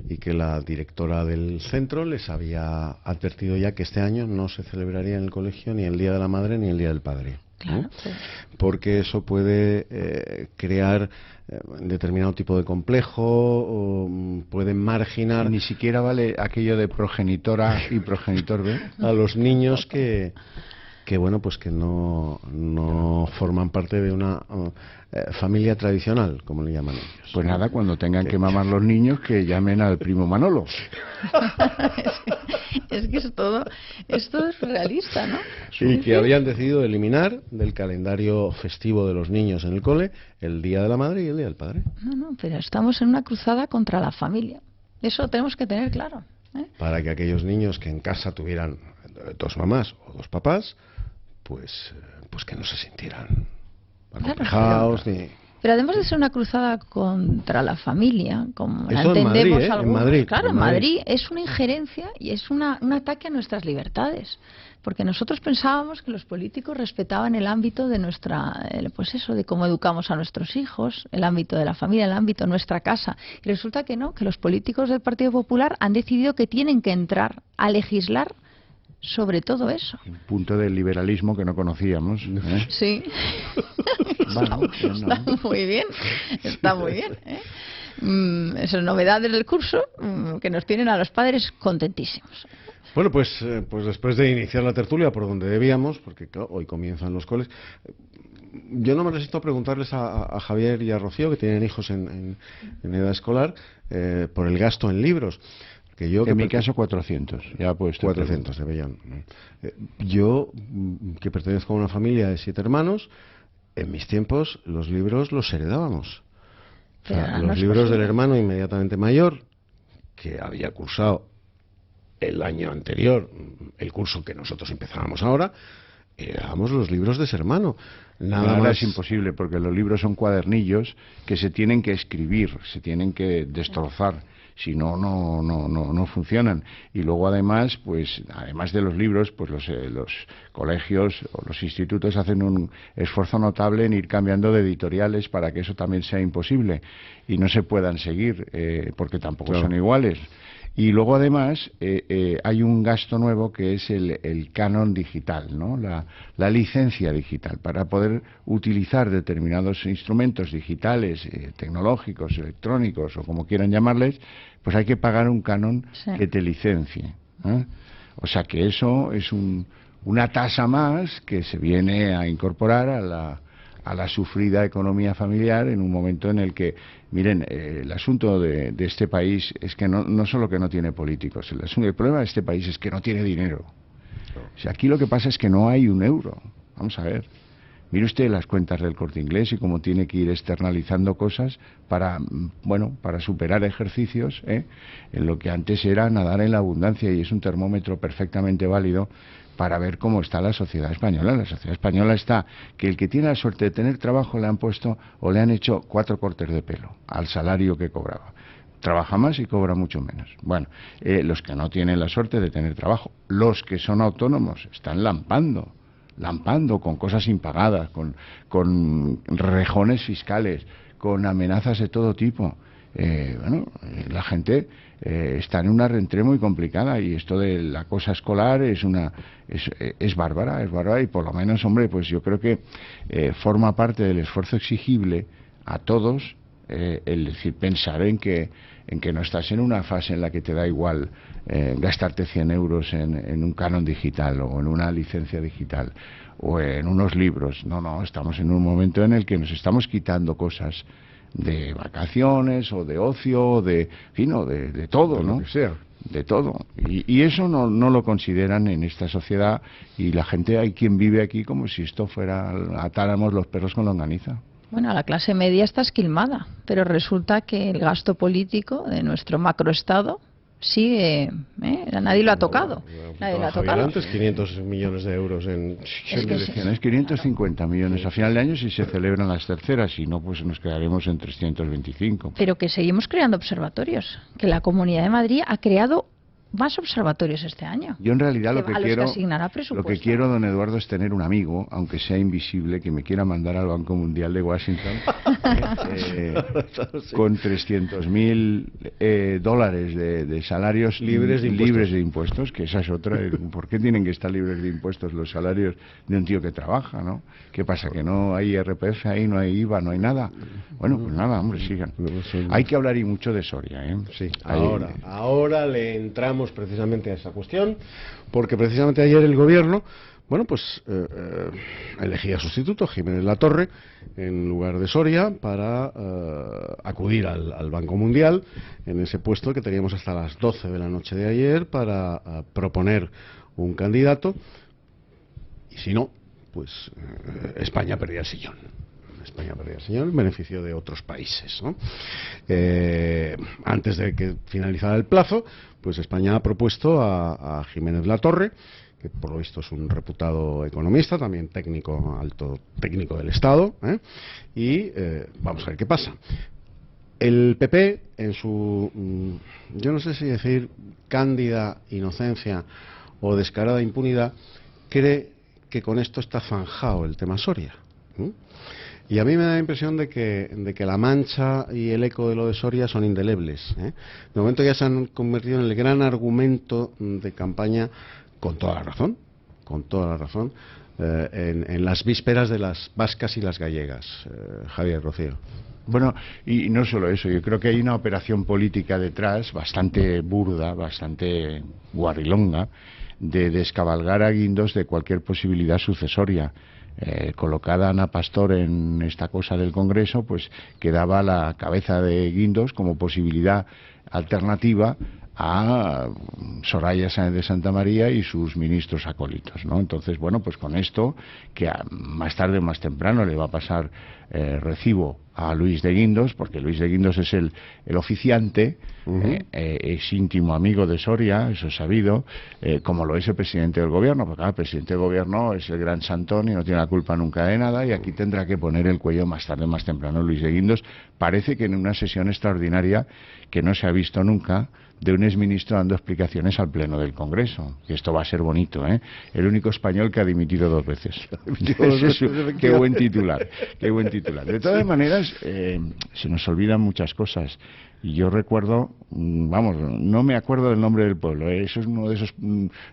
y que la directora del centro les había advertido ya que este año no se celebraría en el colegio ni el Día de la Madre ni el Día del Padre. Claro, sí. Porque eso puede crear determinado tipo de complejo, o puede marginar. Ni siquiera vale aquello de progenitor A y progenitor B a los niños que bueno, pues que no forman parte de una familia tradicional, como le llaman ellos. Pues nada, cuando tengan que mamar los niños, que llamen al primo Manolo. Es que esto es realista, ¿no? Y que habían decidido eliminar del calendario festivo de los niños en el cole el Día de la Madre y el Día del Padre. No, pero estamos en una cruzada contra la familia. Eso tenemos que tener claro. Para que aquellos niños que en casa tuvieran 2 mamás o 2 papás, pues que no se sintieran acomplejados ni... Pero además de ser una cruzada contra la familia, como la entendemos Madrid, algunos, en Madrid, claro, en Madrid es una injerencia y es un ataque a nuestras libertades, porque nosotros pensábamos que los políticos respetaban el ámbito de de cómo educamos a nuestros hijos, el ámbito de la familia, el ámbito de nuestra casa, y resulta que no, que los políticos del Partido Popular han decidido que tienen que entrar a legislar sobre todo eso. Un punto del liberalismo que no conocíamos. Sí. Bueno, está muy bien, está muy bien. Esas novedades del curso que nos tienen a los padres contentísimos. Bueno, pues después de iniciar la tertulia por donde debíamos, porque claro, hoy comienzan los coles, yo no me resisto a preguntarles a Javier y a Rocío, que tienen hijos en edad escolar, por el gasto en libros. Que yo, en mi caso 400, ya pues 400 de Bellón. Yo, que pertenezco a una familia de 7 hermanos, en mis tiempos los libros los heredábamos. O sea, los libros del hermano inmediatamente mayor, que había cursado el año anterior, el curso que nosotros empezábamos ahora, heredábamos los libros de ese hermano. Nada más. Es imposible, porque los libros son cuadernillos que se tienen que escribir, se tienen que destrozar. Si no, no funcionan. Y luego además, pues además de los libros, pues los colegios o los institutos hacen un esfuerzo notable en ir cambiando de editoriales para que eso también sea imposible y no se puedan seguir, porque tampoco son iguales. Y luego además hay un gasto nuevo que es el canon digital, ¿no? La licencia digital. Para poder utilizar determinados instrumentos digitales, tecnológicos, electrónicos o como quieran llamarles, pues hay que pagar un canon que te licencie, ¿eh? O sea que eso es una tasa más que se viene a incorporar a la sufrida economía familiar en un momento en el que, miren, el asunto de este país es que no solo que no tiene políticos, el problema de este país es que no tiene dinero. O sea, aquí lo que pasa es que no hay un euro. Vamos a ver. Mire usted las cuentas del Corte Inglés y cómo tiene que ir externalizando cosas para superar ejercicios, en lo que antes era nadar en la abundancia, y es un termómetro perfectamente válido para ver cómo está la sociedad española. La sociedad española está que el que tiene la suerte de tener trabajo le han puesto o le han hecho 4 cortes de pelo al salario que cobraba. Trabaja más y cobra mucho menos. Bueno, los que no tienen la suerte de tener trabajo, los que son autónomos, están lampando con cosas impagadas, con rejones fiscales, con amenazas de todo tipo. La gente está en una rentré muy complicada, y esto de la cosa escolar es bárbara, y por lo menos, hombre, pues yo creo que forma parte del esfuerzo exigible a todos, el decir, pensar en que no estás en una fase en la que te da igual gastarte 100 euros en un canon digital o en una licencia digital o en unos libros. No, estamos en un momento en el que nos estamos quitando cosas de vacaciones o de ocio o de todo, ¿no? Que sea. De todo. Y eso no lo consideran en esta sociedad, y la gente, hay quien vive aquí como si esto fuera, atáramos los perros con longaniza. Bueno, la clase media está esquilmada, pero resulta que el gasto político de nuestro macroestado sigue, nadie lo ha tocado. Nadie lo ha tocado. Antes 500 millones de euros en elecciones, 550 millones a final de año si se celebran las terceras, si no, pues nos quedaremos en 325. Pero que seguimos creando observatorios, que la Comunidad de Madrid ha creado más observatorios este año. Yo en realidad lo que quiero, don Eduardo, es tener un amigo, aunque sea invisible, que me quiera mandar al Banco Mundial de Washington con 300.000 dólares de salarios libres de impuestos, que esa es otra. ¿Por qué tienen que estar libres de impuestos los salarios de un tío que trabaja, no? ¿Qué pasa? ¿Que no hay IRPF ahí, no hay IVA, no hay nada? Bueno, pues nada, hombre, sigan. Hay que hablar y mucho de Soria, ¿eh? Sí, ahora le entramos precisamente a esa cuestión, porque precisamente ayer el gobierno, bueno, pues elegía sustituto, Jiménez Latorre, en lugar de Soria, para acudir al Banco Mundial en ese puesto que teníamos hasta las 12 de la noche de ayer para proponer un candidato, y si no, pues España perdía el sillón. España perdía el sillón en beneficio de otros países, ¿no? Antes de que finalizara el plazo, pues España ha propuesto a Jiménez Latorre, que por lo visto es un reputado economista, también alto técnico del Estado, y vamos a ver qué pasa. El PP, en su, yo no sé si decir cándida inocencia o descarada impunidad, cree que con esto está zanjado el tema Soria. Y a mí me da la impresión de que la mancha y el eco de lo de Soria son indelebles. De momento ya se han convertido en el gran argumento de campaña con toda la razón, en las vísperas de las vascas y las gallegas. Javier, Rocío. Bueno, y no solo eso, yo creo que hay una operación política detrás bastante burda, bastante guarrilonga, de descabalgar a Guindos de cualquier posibilidad sucesoria. Colocada Ana Pastor en esta cosa del Congreso, pues quedaba la cabeza de Guindos como posibilidad alternativa a Soraya Sáenz de Santamaría y sus ministros acólitos, ¿no? Entonces, bueno, pues con esto, que más tarde o más temprano le va a pasar recibo a Luis de Guindos, porque Luis de Guindos es el oficiante, es íntimo amigo de Soria, eso es sabido, como lo es el presidente del gobierno, porque el presidente del gobierno es el gran santón y no tiene la culpa nunca de nada, y aquí tendrá que poner el cuello más tarde o más temprano Luis de Guindos. Parece que en una sesión extraordinaria que no se ha visto nunca, de un exministro dando explicaciones al Pleno del Congreso. Y esto va a ser bonito, ¿eh? El único español que ha dimitido 2 veces. Qué buen titular, qué buen titular. De todas maneras, se nos olvidan muchas cosas. Y yo recuerdo, vamos, no me acuerdo del nombre del pueblo, eso es uno de esos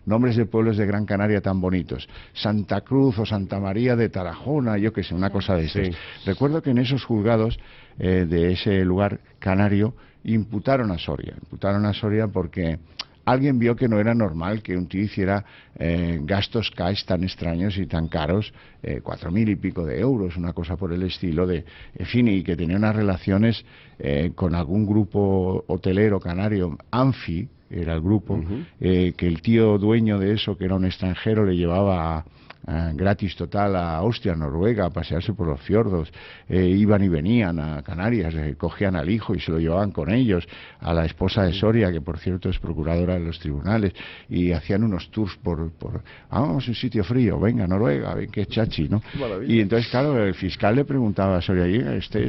nombres de pueblos de Gran Canaria tan bonitos. Santa Cruz o Santa María de Tarragona, yo qué sé, una cosa de esas. Sí. Recuerdo que en esos juzgados de ese lugar canario imputaron a Soria porque alguien vio que no era normal que un tío hiciera gastos cash tan extraños y tan caros, 4.000 y pico de euros, una cosa por el estilo, en fin, y que tenía unas relaciones con algún grupo hotelero canario, Anfi era el grupo, que el tío dueño de eso, que era un extranjero, le llevaba gratis total a Austria, Noruega, a pasearse por los fiordos, iban y venían a Canarias, cogían al hijo y se lo llevaban con ellos, a la esposa de Soria, que por cierto es procuradora de los tribunales, y hacían unos tours vamos a un sitio frío, venga, Noruega, ven qué chachi, ¿no? Y entonces, claro, el fiscal le preguntaba a Soria,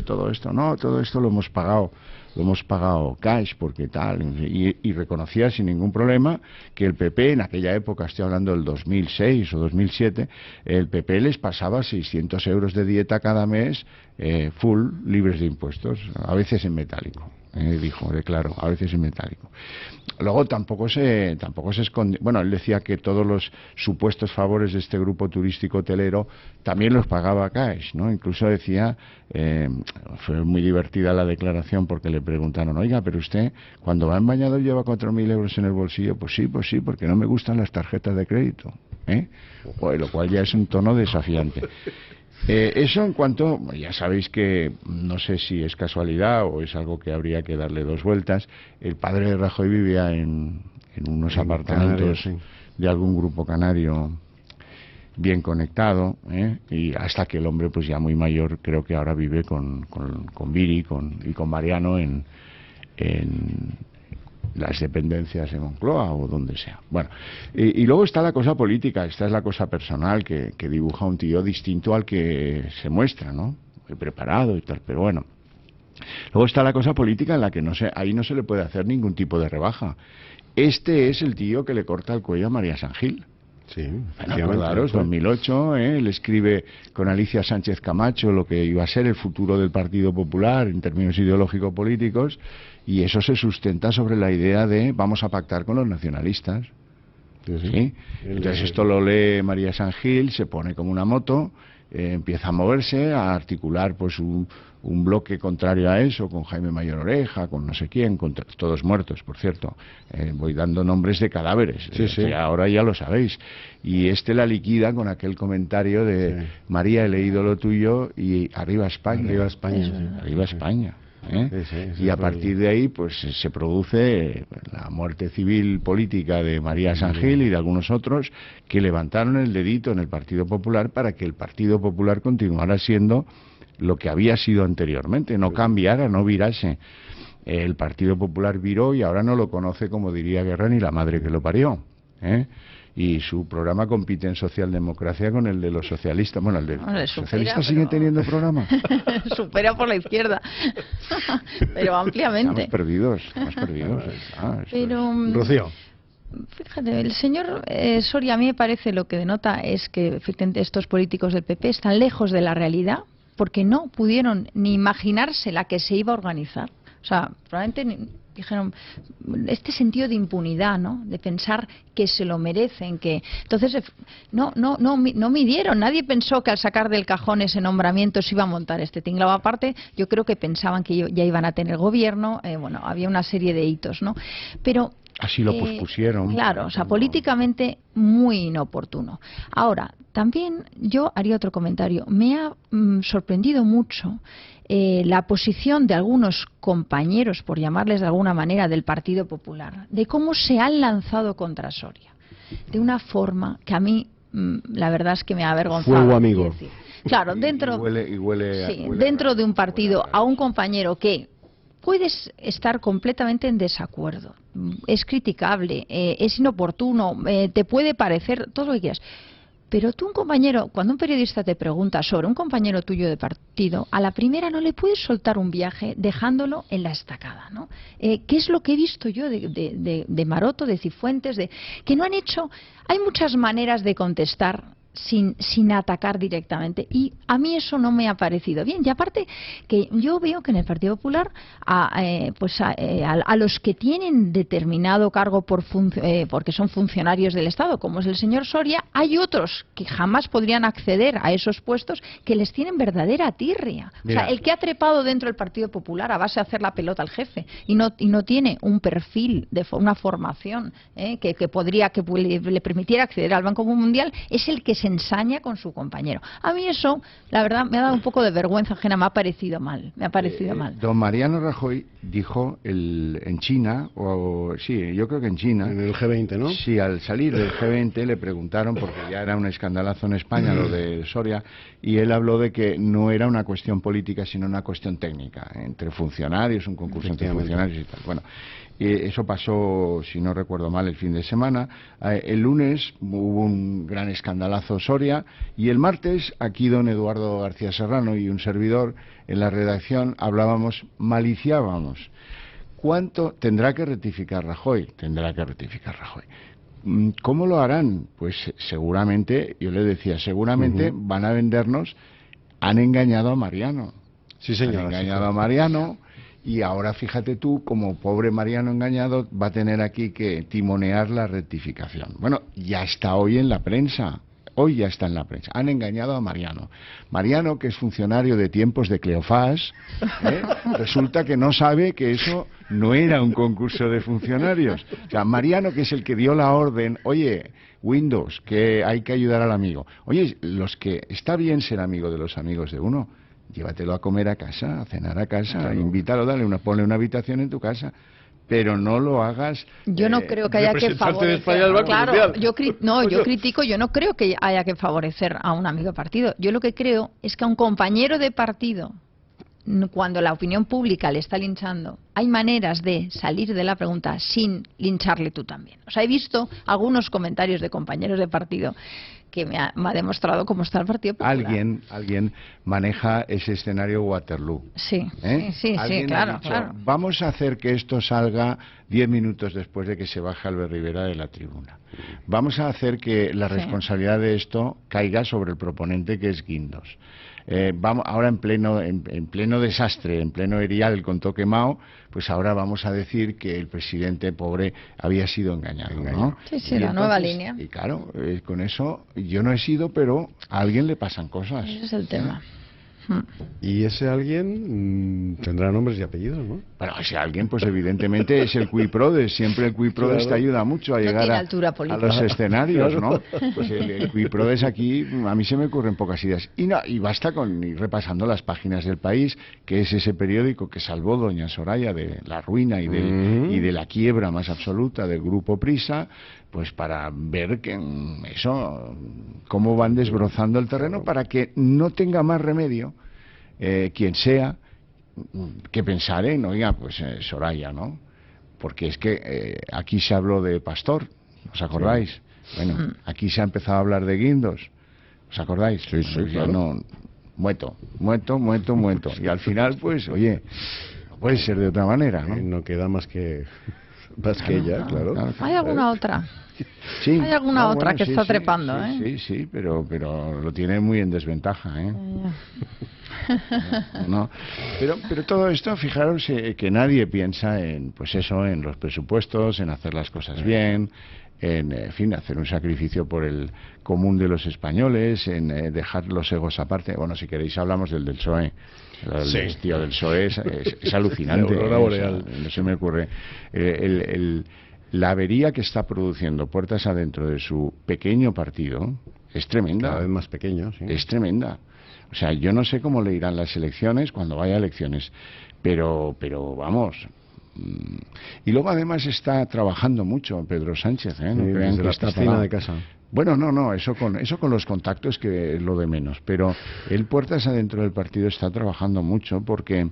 todo esto lo hemos pagado cash, porque tal, y reconocía sin ningún problema que el PP, en aquella época, estoy hablando del 2006 o 2007, el PP les pasaba 600 euros de dieta cada mes, full, libres de impuestos, a veces en metálico. Declaró, a veces en metálico. Luego tampoco se esconde. Bueno, él decía que todos los supuestos favores de este grupo turístico hotelero también los pagaba cash, ¿no? Incluso decía, fue muy divertida la declaración porque le preguntaron, oiga, pero usted cuando va en bañador lleva 4.000 euros en el bolsillo. Pues sí, porque no me gustan las tarjetas de crédito, lo cual ya es un tono desafiante. Eso en cuanto, ya sabéis que no sé si es casualidad o es algo que habría que darle 2 vueltas. El padre de Rajoy vivía en unos apartamentos de algún grupo canario bien conectado, y hasta que el hombre, pues ya muy mayor, creo que ahora vive con Viri y con Mariano en las dependencias de Moncloa o donde sea. Bueno, y luego está la cosa política, esta es la cosa personal que dibuja un tío distinto al que se muestra, ¿no? Muy preparado y tal, pero bueno. Luego está la cosa política en la que ahí no se le puede hacer ningún tipo de rebaja. Este es el tío que le corta el cuello a María San Gil. Sí, acordaros, 2008, él escribe con Alicia Sánchez Camacho lo que iba a ser el futuro del Partido Popular en términos ideológico-políticos, y eso se sustenta sobre la idea de vamos a pactar con los nacionalistas. ¿Sí? Entonces esto lo lee María San Gil, se pone como una moto, empieza a moverse, a articular pues un bloque contrario a eso, con Jaime Mayor Oreja, con no sé quién, todos muertos, por cierto. Voy dando nombres de cadáveres, ahora ya lo sabéis. Y la liquida con aquel comentario de María, he leído lo tuyo y arriba España. Arriba España. Arriba España. Y a partir de ahí pues se produce la muerte civil política de María San Gil y de algunos otros que levantaron el dedito en el Partido Popular para que el Partido Popular continuara siendo lo que había sido anteriormente, no cambiara, no virase. El Partido Popular viró y ahora no lo conoce, como diría Guerra, ni la madre que lo parió, y su programa compite en socialdemocracia con el de los socialistas. Bueno, el de los socialistas sigue teniendo programa. Supera por la izquierda, pero ampliamente. Estamos perdidos. Pero, Rocío. Fíjate, el señor Soria, a mí me parece, lo que denota es que efectivamente estos políticos del PP están lejos de la realidad, porque no pudieron ni imaginarse la que se iba a organizar. O sea, probablemente dijeron, este sentido de impunidad, ¿no? De pensar que se lo merecen, que entonces no midieron, nadie pensó que al sacar del cajón ese nombramiento se iba a montar este tinglado. Aparte, yo creo que pensaban que ya iban a tener gobierno, bueno, había una serie de hitos, ¿no? Pero así lo pospusieron. Claro, o sea, políticamente muy inoportuno. Ahora, también yo haría otro comentario. Me ha sorprendido mucho la posición de algunos compañeros, por llamarles de alguna manera, del Partido Popular, de cómo se han lanzado contra Soria, de una forma que a mí, la verdad es que me ha avergonzado. Fuego amigo. Claro, dentro, huele dentro de un partido a un compañero que puedes estar completamente en desacuerdo, es criticable, es inoportuno, te puede parecer todo lo que quieras. Pero tú, un compañero, cuando un periodista te pregunta sobre un compañero tuyo de partido, a la primera no le puedes soltar un viaje dejándolo en la estacada, ¿no? ¿Qué es lo que he visto yo de Maroto, de Cifuentes, que no han hecho? Hay muchas maneras de contestar sin atacar directamente, y a mí eso no me ha parecido bien. Y aparte que yo veo que en el Partido Popular a los que tienen determinado cargo porque son funcionarios del Estado, como es el señor Soria, hay otros que jamás podrían acceder a esos puestos que les tienen verdadera tirria. Mira, o sea, el que ha trepado dentro del Partido Popular a base de hacer la pelota al jefe y no tiene un perfil de una formación que le permitiera acceder al Banco Mundial, es el que se ensaña con su compañero. A mí eso, la verdad, me ha dado un poco de vergüenza ajena, me ha parecido mal. Don Mariano Rajoy dijo en China, sí, yo creo que en China. En el G20, ¿no? Sí, al salir del G20 le preguntaron, porque ya era un escandalazo en España lo de Soria, y él habló de que no era una cuestión política, sino una cuestión técnica, entre funcionarios, un concurso entre funcionarios y tal. Bueno, eso pasó, si no recuerdo mal, el fin de semana. El lunes hubo un gran escandalazo Soria, y el martes aquí don Eduardo García Serrano y un servidor en la redacción maliciábamos. ¿Cuánto tendrá que rectificar Rajoy? Tendrá que rectificar Rajoy. ¿Cómo lo harán? Pues seguramente, yo le decía, seguramente van a vendernos, han engañado a Mariano. Sí, señor. Han engañado a Mariano. Y ahora fíjate tú, como pobre Mariano engañado, va a tener aquí que timonear la rectificación. Bueno, ya está hoy en la prensa. Hoy ya está en la prensa. Han engañado a Mariano. Mariano, que es funcionario de tiempos de Cleofás, resulta que no sabe que eso no era un concurso de funcionarios. O sea, Mariano, que es el que dio la orden, oye, Windows, que hay que ayudar al amigo. Oye, está bien ser amigo de los amigos de uno. Llévatelo a comer a casa, a cenar a casa, claro. Invítalo, ponle una habitación en tu casa, pero no lo hagas. Yo no creo que haya que favorecer. Claro, yo critico, yo no creo que haya que favorecer a un amigo de partido. Yo lo que creo es que a un compañero de partido, cuando la opinión pública le está linchando, hay maneras de salir de la pregunta sin lincharle tú también. O sea, he visto algunos comentarios de compañeros de partido que me ha demostrado cómo está el Partido Popular. Alguien maneja ese escenario Waterloo. Sí, sí, claro. Vamos a hacer que esto salga 10 minutos después de que se baje Albert Rivera de la tribuna. Vamos a hacer que la responsabilidad de esto caiga sobre el proponente, que es Guindos. Ahora en pleno desastre, en pleno erial con todo quemado, pues ahora vamos a decir que el presidente pobre había sido engañado, ¿no? Sí, la nueva línea. Y claro, con eso yo no he sido, pero a alguien le pasan cosas. Ese es el tema. Y ese alguien tendrá nombres y apellidos, ¿no? Bueno, ese alguien, pues evidentemente es el Cuiprodes. Siempre el Cuiprodes te ayuda mucho a llegar a los escenarios, ¿no? Pues el Cuiprodes aquí, a mí se me ocurren pocas ideas. Y basta con ir repasando las páginas del País, que es ese periódico que salvó doña Soraya de la ruina y de la quiebra más absoluta del Grupo Prisa, pues para ver que cómo van desbrozando el terreno para que no tenga más remedio quien sea que pensar en, oiga, pues Soraya, ¿no? Porque es que aquí se habló de Pastor, ¿os acordáis? Sí. Bueno, aquí se ha empezado a hablar de Guindos, ¿os acordáis? Sí, pues claro. Muerto. Y al final, pues, oye, no puede ser de otra manera, ¿no? No queda más que ella, claro. ¿Hay alguna otra? Sí. Hay alguna otra que está trepando, Sí, pero lo tiene muy en desventaja, ¿eh? ¿no? Pero todo esto, fijaros que nadie piensa en, pues eso, en los presupuestos, en hacer las cosas bien, en fin, hacer un sacrificio por el común de los españoles, en dejar los egos aparte. Bueno, si queréis hablamos del PSOE. El tío del PSOE es alucinante. No se me ocurre. La avería que está produciendo puertas adentro de su pequeño partido es tremenda. Cada vez más pequeño, sí. Es tremenda. O sea, yo no sé cómo le irán las elecciones cuando vaya a elecciones, pero vamos. Y luego además está trabajando mucho Pedro Sánchez, ¿eh? No crean que la está piscina parado. de casa. Bueno, no, eso con los contactos que es lo de menos, pero él puertas adentro del partido está trabajando mucho porque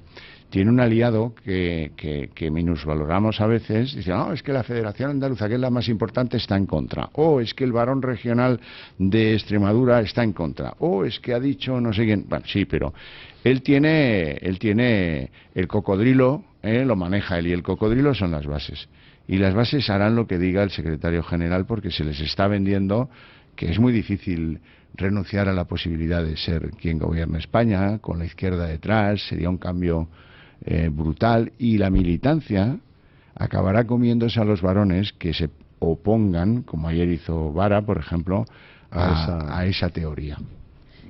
tiene un aliado que minusvaloramos a veces. Dice, no, es que la Federación Andaluza, que es la más importante, está en contra. O es que el Barón Regional de Extremadura está en contra. O es que ha dicho no sé quién. Bueno, sí, pero él tiene el cocodrilo, lo maneja él, y el cocodrilo son las bases. Y las bases harán lo que diga el secretario general porque se les está vendiendo que es muy difícil renunciar a la posibilidad de ser quien gobierna España, con la izquierda detrás, sería un cambio brutal, y la militancia acabará comiéndose a los varones que se opongan, como ayer hizo Vara, por ejemplo, a esa teoría.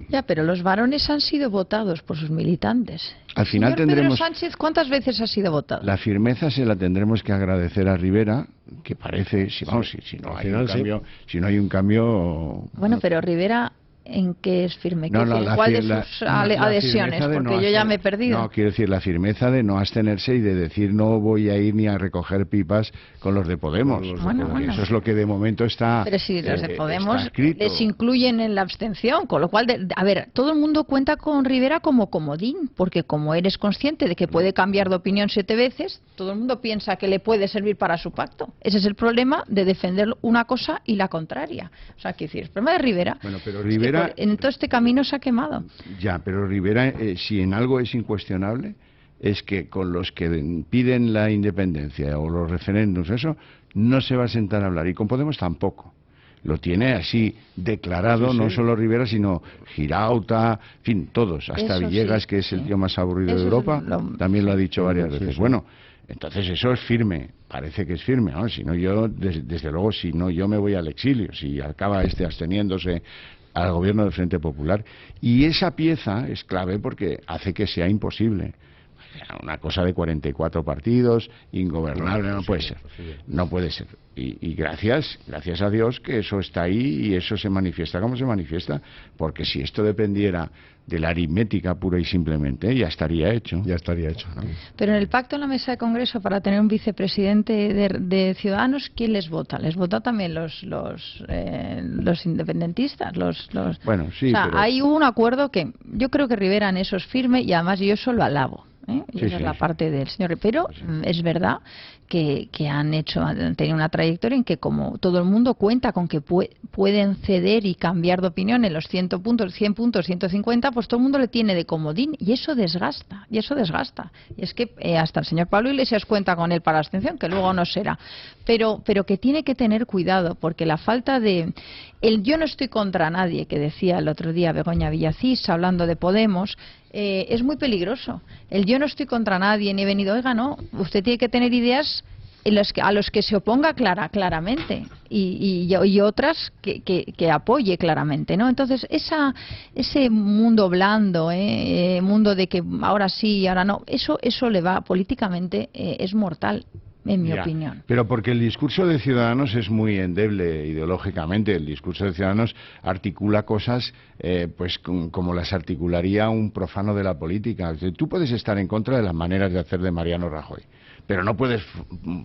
Ya, pero los varones han sido votados por sus militantes. Al final Señor tendremos... Pedro Sánchez, ¿cuántas veces ha sido votado? La firmeza se la tendremos que agradecer a Rivera, que parece, si no hay un cambio... Bueno, pero Rivera, ¿en qué es firme? ¿Cuál de sus adhesiones? Porque yo ya me he perdido. No, quiero decir, la firmeza de no abstenerse y de decir no voy a ir ni a recoger pipas con los de Podemos. Bueno. Eso es lo que de momento está. Pero si los de Podemos les incluyen en la abstención, con lo cual, a ver, todo el mundo cuenta con Rivera como comodín, porque como eres consciente de que puede cambiar de opinión 7 veces, todo el mundo piensa que le puede servir para su pacto. Ese es el problema de defender una cosa y la contraria. O sea, quiero decir, el problema de Rivera... Bueno, pero Rivera... En todo este camino se ha quemado. Ya, pero Rivera, si en algo es incuestionable, es que con los que piden la independencia o los referéndums, eso, no se va a sentar a hablar. Y con Podemos tampoco. Lo tiene así declarado, no solo Rivera, sino Girauta, en fin, todos. Hasta eso Villegas, que es el tío más aburrido de Europa, también lo ha dicho varias veces. Bueno, entonces eso es firme. Parece que es firme, ¿no? Si no yo, desde luego, si no yo me voy al exilio. Si acaba absteniéndose al gobierno del Frente Popular, y esa pieza es clave porque hace que sea imposible. Una cosa de 44 partidos, ingobernable, no puede ser. No puede ser. Y gracias a Dios que eso está ahí y eso se manifiesta como se manifiesta, porque si esto dependiera de la aritmética pura y simplemente, ya estaría hecho. Ya estaría hecho, ¿no? Pero en el pacto en la mesa de Congreso para tener un vicepresidente de Ciudadanos, ¿quién les vota? ¿Les vota también los independentistas? Bueno, sí, o sea, pero... hay un acuerdo que yo creo que Rivera en eso es firme y además yo eso lo alabo. Y esa es la parte del señor. Pero es verdad que han tenido una trayectoria en que como todo el mundo cuenta con que pueden ceder y cambiar de opinión en los 100 puntos, 150, pues todo el mundo le tiene de comodín y eso desgasta. Y es que hasta el señor Pablo Iglesias cuenta con él para la abstención, que luego no será. Pero que tiene que tener cuidado, porque la falta de... yo no estoy contra nadie, que decía el otro día Begoña Villacís, hablando de Podemos, es muy peligroso. Yo no estoy contra nadie, ni he venido, oiga, no, usted tiene que tener ideas a los que se oponga claramente y otras que apoye claramente, ¿no? Entonces, ese mundo blando, mundo de que ahora sí y ahora no, eso le va políticamente, es mortal. En mi opinión. Pero porque el discurso de Ciudadanos es muy endeble ideológicamente. El discurso de Ciudadanos articula cosas pues como las articularía un profano de la política. Tú puedes estar en contra de las maneras de hacer de Mariano Rajoy, pero no puedes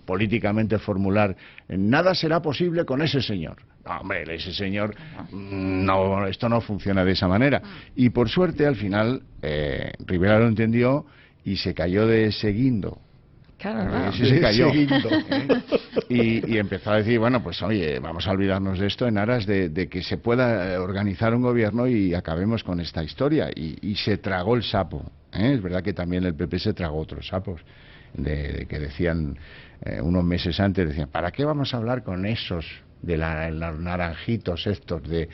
políticamente formular nada será posible con ese señor. No, hombre, ese señor, no, esto no funciona de esa manera. Y por suerte, al final, Rivera lo entendió y se cayó de ese guindo. Claro. Se cayó. Y empezó a decir, bueno, pues oye, vamos a olvidarnos de esto en aras de que se pueda organizar un gobierno y acabemos con esta historia. Y se tragó el sapo. Es verdad que también el PP se tragó otros sapos, de que decían unos meses antes, decían, ¿para qué vamos a hablar con esos los naranjitos estos de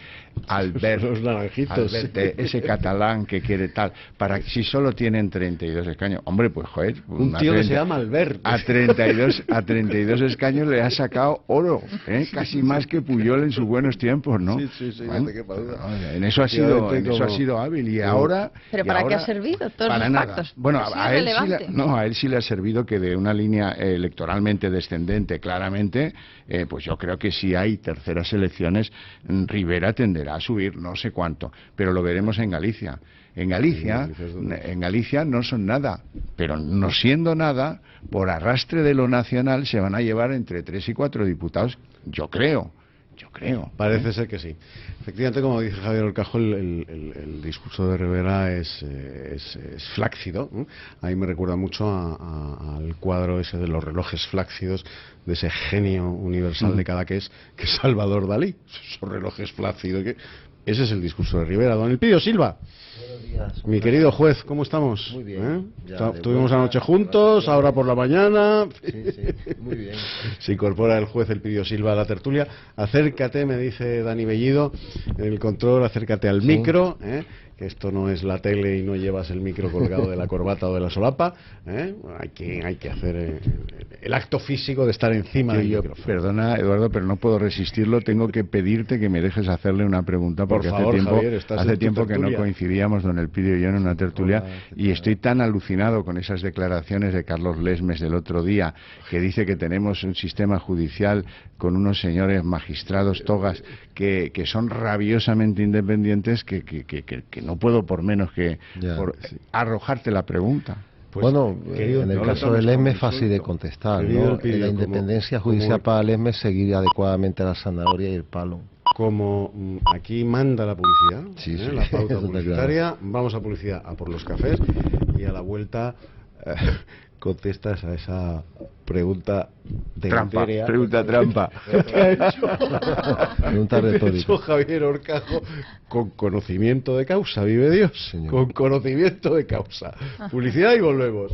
Albert, los naranjitos, Albert, ese catalán que quiere tal, para si solo tienen 32 escaños. Hombre, pues joder, un tío que se llama Albert. A 32 escaños le ha sacado oro, casi más que Puyol en sus buenos tiempos, ¿no? Sí, bueno, no te quepa duda. En eso ha sido hábil y ahora... ¿Pero para qué ha servido todos para los nada. pactos? Bueno, Sí, a él sí le ha servido que de una línea electoralmente descendente, claramente, pues yo creo que si hay terceras elecciones, Rivera tenderá a subir, no sé cuánto, pero lo veremos en Galicia. En Galicia no son nada, pero no siendo nada, por arrastre de lo nacional se van a llevar entre 3 y 4 diputados, yo creo. Parece ser que sí. Efectivamente, como dice Javier Horcajo, el discurso de Rivera es flácido, ¿no? Ahí me recuerda mucho al cuadro ese de los relojes flácidos, de ese genio universal de Cadaqués, que es Salvador Dalí. Esos relojes flácidos. Ese es el discurso de Rivera. Don Elpidio Silva. Buenos días. Mi querido juez, ¿cómo estamos? Muy bien. Estuvimos anoche juntos, ahora por la mañana. Sí, muy bien. Se incorpora el juez Elpidio Silva a la tertulia. Acércate, me dice Dani Bellido, en el control, acércate al micro, que esto no es la tele y no llevas el micro colgado de la corbata o de la solapa. Hay que hacer el acto físico de estar encima del micrófono. Perdona, Eduardo, pero no puedo resistirlo. Tengo que pedirte que me dejes hacerle una pregunta, porque por favor, hace tiempo que no coincidíamos, don Elpidio y yo, en una tertulia, y estoy tan alucinado con esas declaraciones de Carlos Lesmes del otro día, que dice que tenemos un sistema judicial con unos señores magistrados togas que son rabiosamente independientes, que no puedo por menos que arrojarte la pregunta. Pues, bueno, en el caso de Lesmes es fácil de contestar, ¿no? La independencia judicial para Lesmes seguir adecuadamente la zanahoria y el palo. Como aquí manda la publicidad, la pauta publicitaria, vamos a publicidad, a por los cafés, y a la vuelta contestas a esa pregunta de pregunta trampa. Pregunta retórica. Javier Horcajo, con conocimiento de causa, vive Dios, señor. Con conocimiento de causa. Publicidad y volvemos.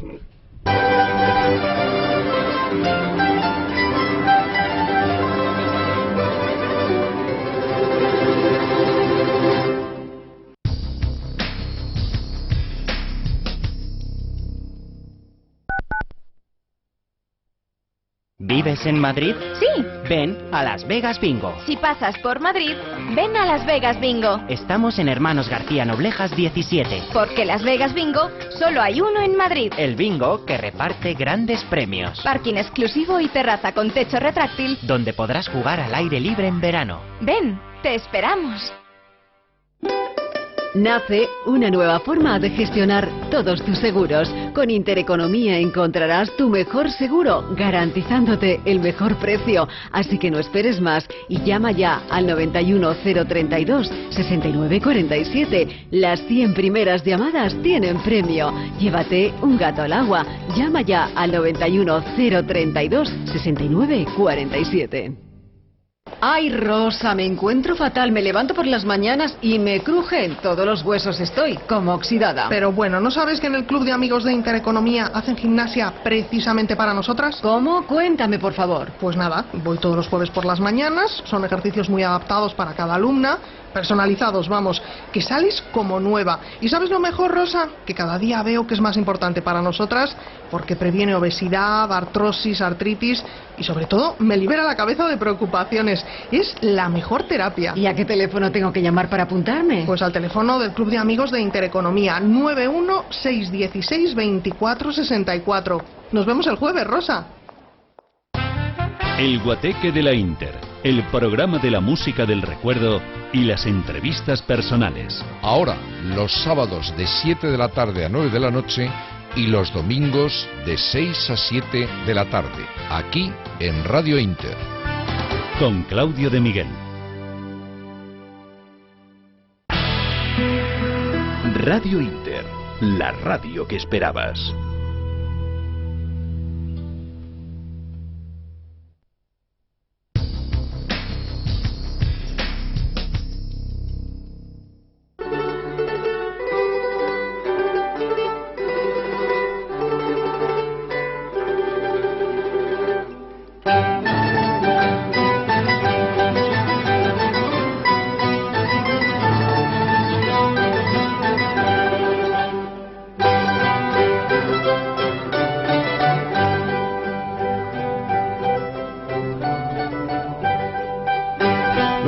¿Vives en Madrid? Sí. Ven a Las Vegas Bingo. Si pasas por Madrid, ven a Las Vegas Bingo. Estamos en Hermanos García Noblejas 17. Porque Las Vegas Bingo solo hay uno en Madrid. El bingo que reparte grandes premios. Parking exclusivo y terraza con techo retráctil, donde podrás jugar al aire libre en verano. Ven, te esperamos. Nace una nueva forma de gestionar todos tus seguros. Con Intereconomía encontrarás tu mejor seguro, garantizándote el mejor precio. Así que no esperes más y llama ya al 91032-6947. Las 100 primeras llamadas tienen premio. Llévate un gato al agua. Llama ya al 91032-6947. Ay, Rosa, me encuentro fatal. Me levanto por las mañanas y me crujen todos los huesos. Estoy como oxidada. Pero bueno, ¿no sabes que en el Club de Amigos de Intereconomía hacen gimnasia precisamente para nosotras? ¿Cómo? Cuéntame, por favor. Pues nada, voy todos los jueves por las mañanas. Son ejercicios muy adaptados para cada alumna. Personalizados, vamos, que sales como nueva. ¿Y sabes lo mejor, Rosa? Que cada día veo que es más importante para nosotras porque previene obesidad, artrosis, artritis y sobre todo me libera la cabeza de preocupaciones. Es la mejor terapia. ¿Y a qué teléfono tengo que llamar para apuntarme? Pues al teléfono del Club de Amigos de Intereconomía, 916162464. Nos vemos el jueves, Rosa. El Guateque de la Inter, el programa de la música del recuerdo y las entrevistas personales. Ahora, los sábados de 7 de la tarde a 9 de la noche y los domingos de 6 a 7 de la tarde, aquí en Radio Inter. Con Claudio de Miguel. Radio Inter, la radio que esperabas.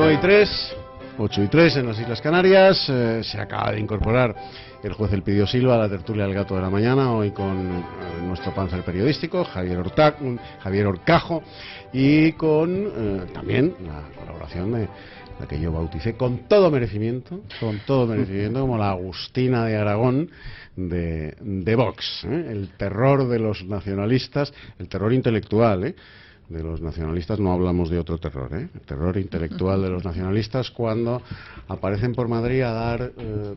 8:03 en las Islas Canarias. Se acaba de incorporar el juez Elpidio Silva a la tertulia del Gato de la Mañana, hoy con nuestro panzer periodístico, Javier Horcajo, y con también la colaboración de la que yo bauticé con todo merecimiento, como la Agustina de Aragón de Vox, el terror de los nacionalistas, el terror intelectual, de los nacionalistas. No hablamos de otro terror, el terror intelectual de los nacionalistas cuando aparecen por Madrid a dar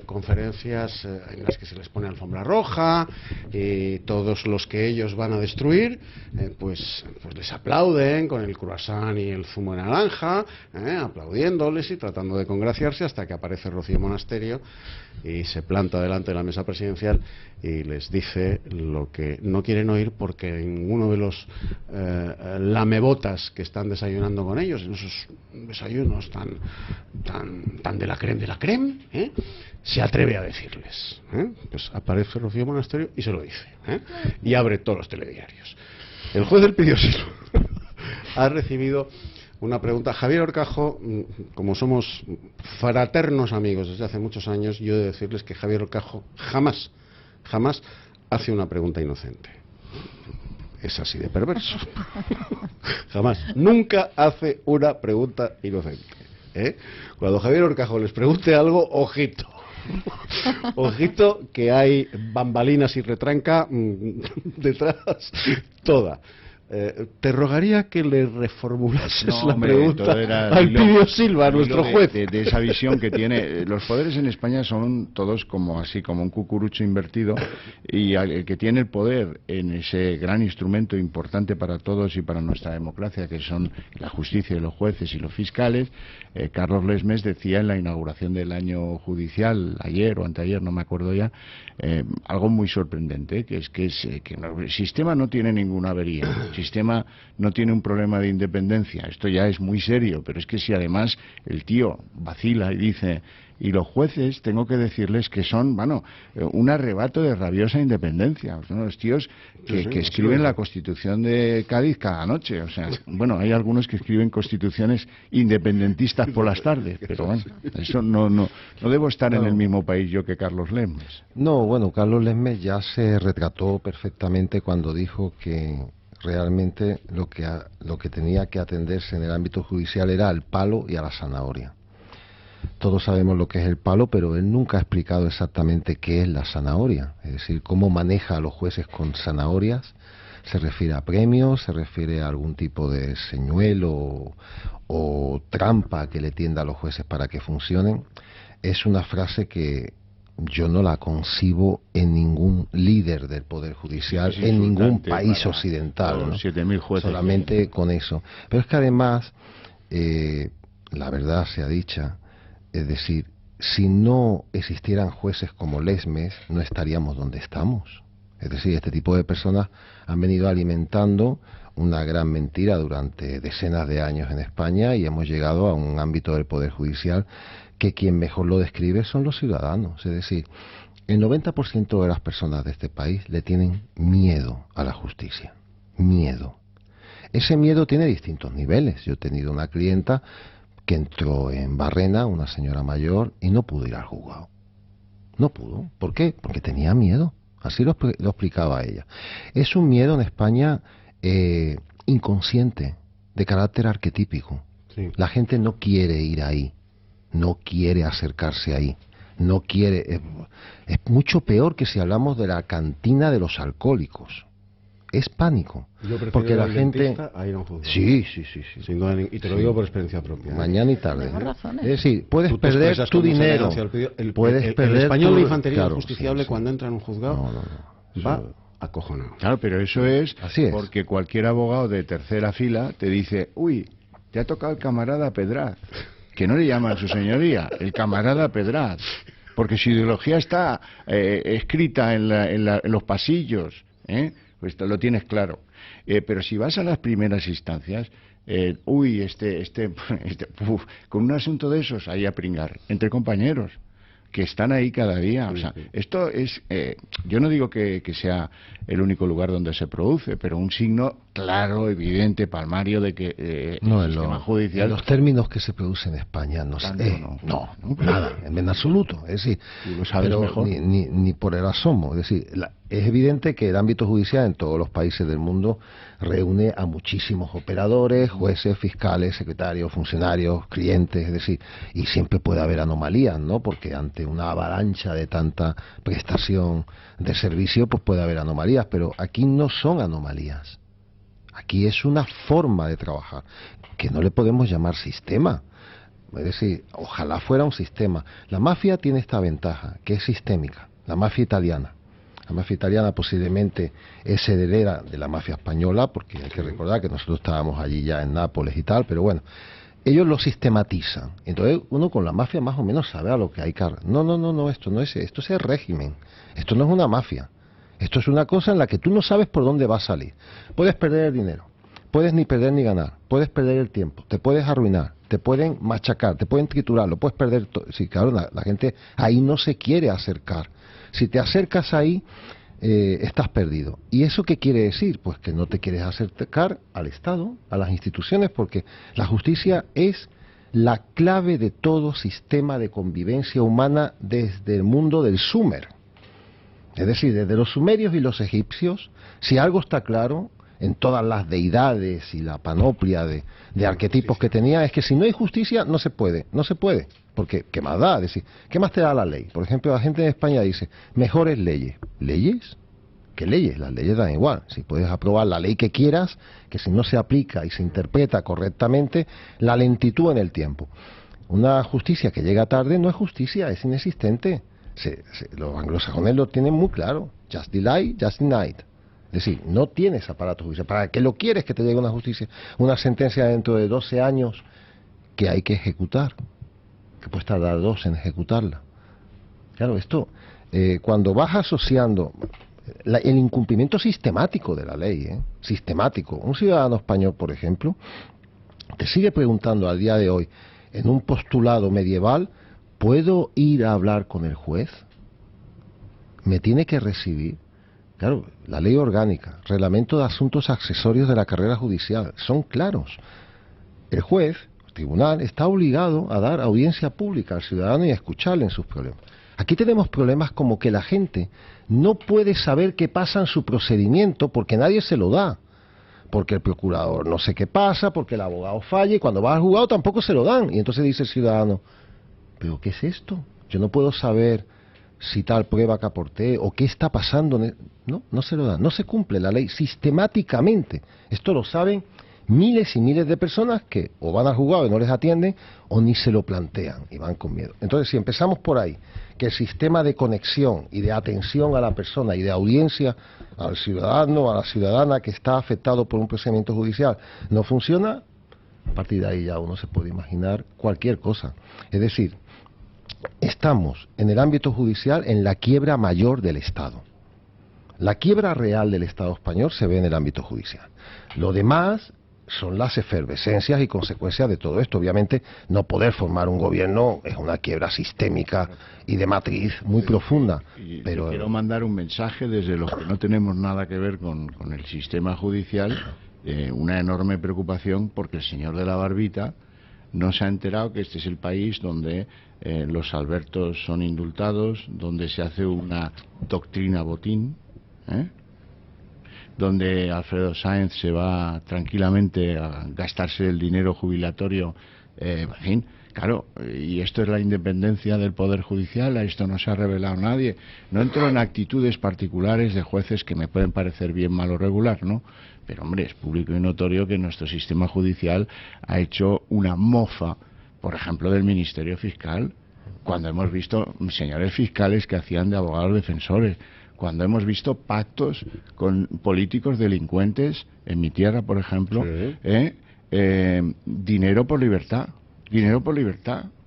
conferencias en las que se les pone alfombra roja, y todos los que ellos van a destruir pues les aplauden con el croissant y el zumo de naranja, aplaudiéndoles y tratando de congraciarse, hasta que aparece Rocío Monasterio y se planta delante de la mesa presidencial y les dice lo que no quieren oír, porque ninguno de los lamebotas que están desayunando con ellos, en esos desayunos tan de la creme, se atreve a decirles. Pues aparece Rocío Monasterio y se lo dice, y abre todos los telediarios. El juez Elpidio Silva ha recibido una pregunta. Javier Horcajo, como somos fraternos amigos desde hace muchos años, yo he de decirles que Javier Horcajo jamás hace una pregunta inocente. Es así de perverso. Jamás. Nunca hace una pregunta inocente. Cuando Javier Horcajo les pregunte algo, ojito. Ojito, que hay bambalinas y retranca detrás toda. Te rogaría que le reformulases la pregunta a Elpidio Silva, nuestro juez. De esa visión que tiene. Los poderes en España son todos como un cucurucho invertido, y el que tiene el poder en ese gran instrumento importante para todos y para nuestra democracia, que son la justicia y los jueces y los fiscales. Carlos Lesmes decía en la inauguración del año judicial, ayer o anteayer, no me acuerdo ya, algo muy sorprendente, que el sistema no tiene ninguna avería. El sistema no tiene un problema de independencia. Esto ya es muy serio, pero es que si además el tío vacila y dice, y los jueces, tengo que decirles que son, un arrebato de rabiosa independencia. Son los tíos que escriben la Constitución de Cádiz cada noche. O sea, hay algunos que escriben constituciones independentistas por las tardes, pero eso no debo estar en el mismo país yo que Carlos Lesmes. No, Carlos Lesmes ya se retrató perfectamente cuando dijo que realmente lo que tenía que atenderse en el ámbito judicial era al palo y a la zanahoria. Todos sabemos lo que es el palo, pero él nunca ha explicado exactamente qué es la zanahoria, es decir, cómo maneja a los jueces con zanahorias. Se refiere a premios, se refiere a algún tipo de señuelo o trampa que le tienda a los jueces para que funcionen. Es una frase que yo no la concibo en ningún líder del Poder Judicial, en ningún país occidental, ¿no? 7.000 jueces. Solamente con eso. Pero es que además, la verdad sea dicha, es decir, si no existieran jueces como Lesmes, no estaríamos donde estamos. Es decir, este tipo de personas han venido alimentando una gran mentira durante decenas de años en España, y hemos llegado a un ámbito del Poder Judicial que quien mejor lo describe son los ciudadanos. Es decir, el 90% de las personas de este país le tienen miedo a la justicia. Miedo. Ese miedo tiene distintos niveles. Yo he tenido una clienta que entró en Barrena, una señora mayor, y no pudo ir al juzgado. No pudo. ¿Por qué? Porque tenía miedo. Así lo explicaba ella. Es un miedo en España inconsciente, de carácter arquetípico. Sí. La gente no quiere ir ahí, no quiere acercarse ahí, no quiere... Es mucho peor que si hablamos de la cantina de los alcohólicos. Es pánico. Yo prefiero porque la gente a ir a un juzgado. Sí. Sin duda, y te lo digo por experiencia propia. Mañana y tarde. Es decir, puedes perder tu dinero. El español de infantería justiciable cuando entra en un juzgado va acojonado. Claro, pero eso es porque cualquier abogado de tercera fila te dice, uy, te ha tocado el camarada Pedraz, que no le llaman su señoría, el camarada Pedraz, porque su ideología está escrita en los pasillos, pues lo tienes claro. Pero si vas a las primeras instancias, con un asunto de esos, ahí a pringar, entre compañeros, que están ahí cada día. O sea, esto es, yo no digo que sea el único lugar donde se produce, pero un signo claro, evidente, palmario de que el sistema judicial... En los términos que se producen en España no nada, en absoluto. Es decir, lo sabes pero mejor. Ni por el asomo. Es decir, es evidente que el ámbito judicial en todos los países del mundo reúne a muchísimos operadores, jueces, fiscales, secretarios, funcionarios, clientes, es decir, y siempre puede haber anomalías, ¿no? Porque ante una avalancha de tanta prestación de servicio, pues puede haber anomalías, pero aquí no son anomalías. Aquí es una forma de trabajar que no le podemos llamar sistema. Es decir, ojalá fuera un sistema. La mafia tiene esta ventaja, que es sistémica. La mafia italiana. La mafia italiana posiblemente es heredera de la mafia española, porque hay que recordar que nosotros estábamos allí ya en Nápoles y tal, pero bueno, ellos lo sistematizan. Entonces uno con la mafia más o menos sabe a lo que hay que... No, esto no es, esto es el régimen. Esto no es una mafia. Esto es una cosa en la que tú no sabes por dónde va a salir. Puedes perder el dinero, puedes ni perder ni ganar, puedes perder el tiempo, te puedes arruinar, te pueden machacar, te pueden triturar, lo puedes perder todo. Sí, claro, la gente ahí no se quiere acercar. Si te acercas ahí, estás perdido. ¿Y eso qué quiere decir? Pues que no te quieres acercar al Estado, a las instituciones, porque la justicia es la clave de todo sistema de convivencia humana desde el mundo del Sumer. Es decir, desde los sumerios y los egipcios, si algo está claro en todas las deidades y la panoplia de arquetipos que tenía, es que si no hay justicia no se puede, porque ¿qué más da? Es decir, ¿qué más te da la ley? Por ejemplo, la gente en España dice, mejores leyes. ¿Leyes? ¿Qué leyes? Las leyes dan igual. Si puedes aprobar la ley que quieras, que si no se aplica y se interpreta correctamente, la lentitud en el tiempo. Una justicia que llega tarde no es justicia, es inexistente. Los anglosajones lo tienen muy claro. Just delay, just denied. Es decir, no tienes aparato judicial. ¿Para qué lo quieres que te llegue una justicia, una sentencia dentro de 12 años que hay que ejecutar? Que puedes tardar 2 en ejecutarla. Claro, esto, cuando vas asociando el incumplimiento sistemático de la ley, sistemático. Un ciudadano español, por ejemplo, te sigue preguntando al día de hoy, en un postulado medieval, ¿puedo ir a hablar con el juez? ¿Me tiene que recibir? Claro, la ley orgánica, reglamento de asuntos accesorios de la carrera judicial, son claros. El juez, el tribunal, está obligado a dar audiencia pública al ciudadano y a escucharle en sus problemas. Aquí tenemos problemas como que la gente no puede saber qué pasa en su procedimiento porque nadie se lo da. Porque el procurador no sé qué pasa, porque el abogado falla y cuando va al juzgado tampoco se lo dan. Y entonces dice el ciudadano, ¿pero qué es esto? Yo no puedo saber si tal prueba que aporté o qué está pasando. No se lo dan, no se cumple la ley sistemáticamente. Esto lo saben miles y miles de personas que o van al juzgado y no les atienden o ni se lo plantean y van con miedo. Entonces, si empezamos por ahí, que el sistema de conexión y de atención a la persona y de audiencia al ciudadano, a la ciudadana que está afectado por un procedimiento judicial no funciona, a partir de ahí ya uno se puede imaginar cualquier cosa. Es decir, estamos en el ámbito judicial en la quiebra mayor del Estado. La quiebra real del Estado español se ve en el ámbito judicial. Lo demás son las efervescencias y consecuencias de todo esto. Obviamente, no poder formar un gobierno es una quiebra sistémica y de matriz muy profunda. Pero quiero mandar un mensaje desde los que no tenemos nada que ver con el sistema judicial, una enorme preocupación porque el señor de la barbita no se ha enterado que este es el país donde los Albertos son indultados, donde se hace una doctrina botín, donde Alfredo Sáenz se va tranquilamente a gastarse el dinero jubilatorio, en fin, claro, y esto es la independencia del Poder Judicial, a esto no se ha revelado nadie. No entro en actitudes particulares de jueces que me pueden parecer bien, mal o regular, ¿no? Pero, hombre, es público y notorio que nuestro sistema judicial ha hecho una mofa, por ejemplo, del Ministerio Fiscal, cuando hemos visto señores fiscales que hacían de abogados defensores, cuando hemos visto pactos con políticos delincuentes, en mi tierra, por ejemplo, dinero por libertad.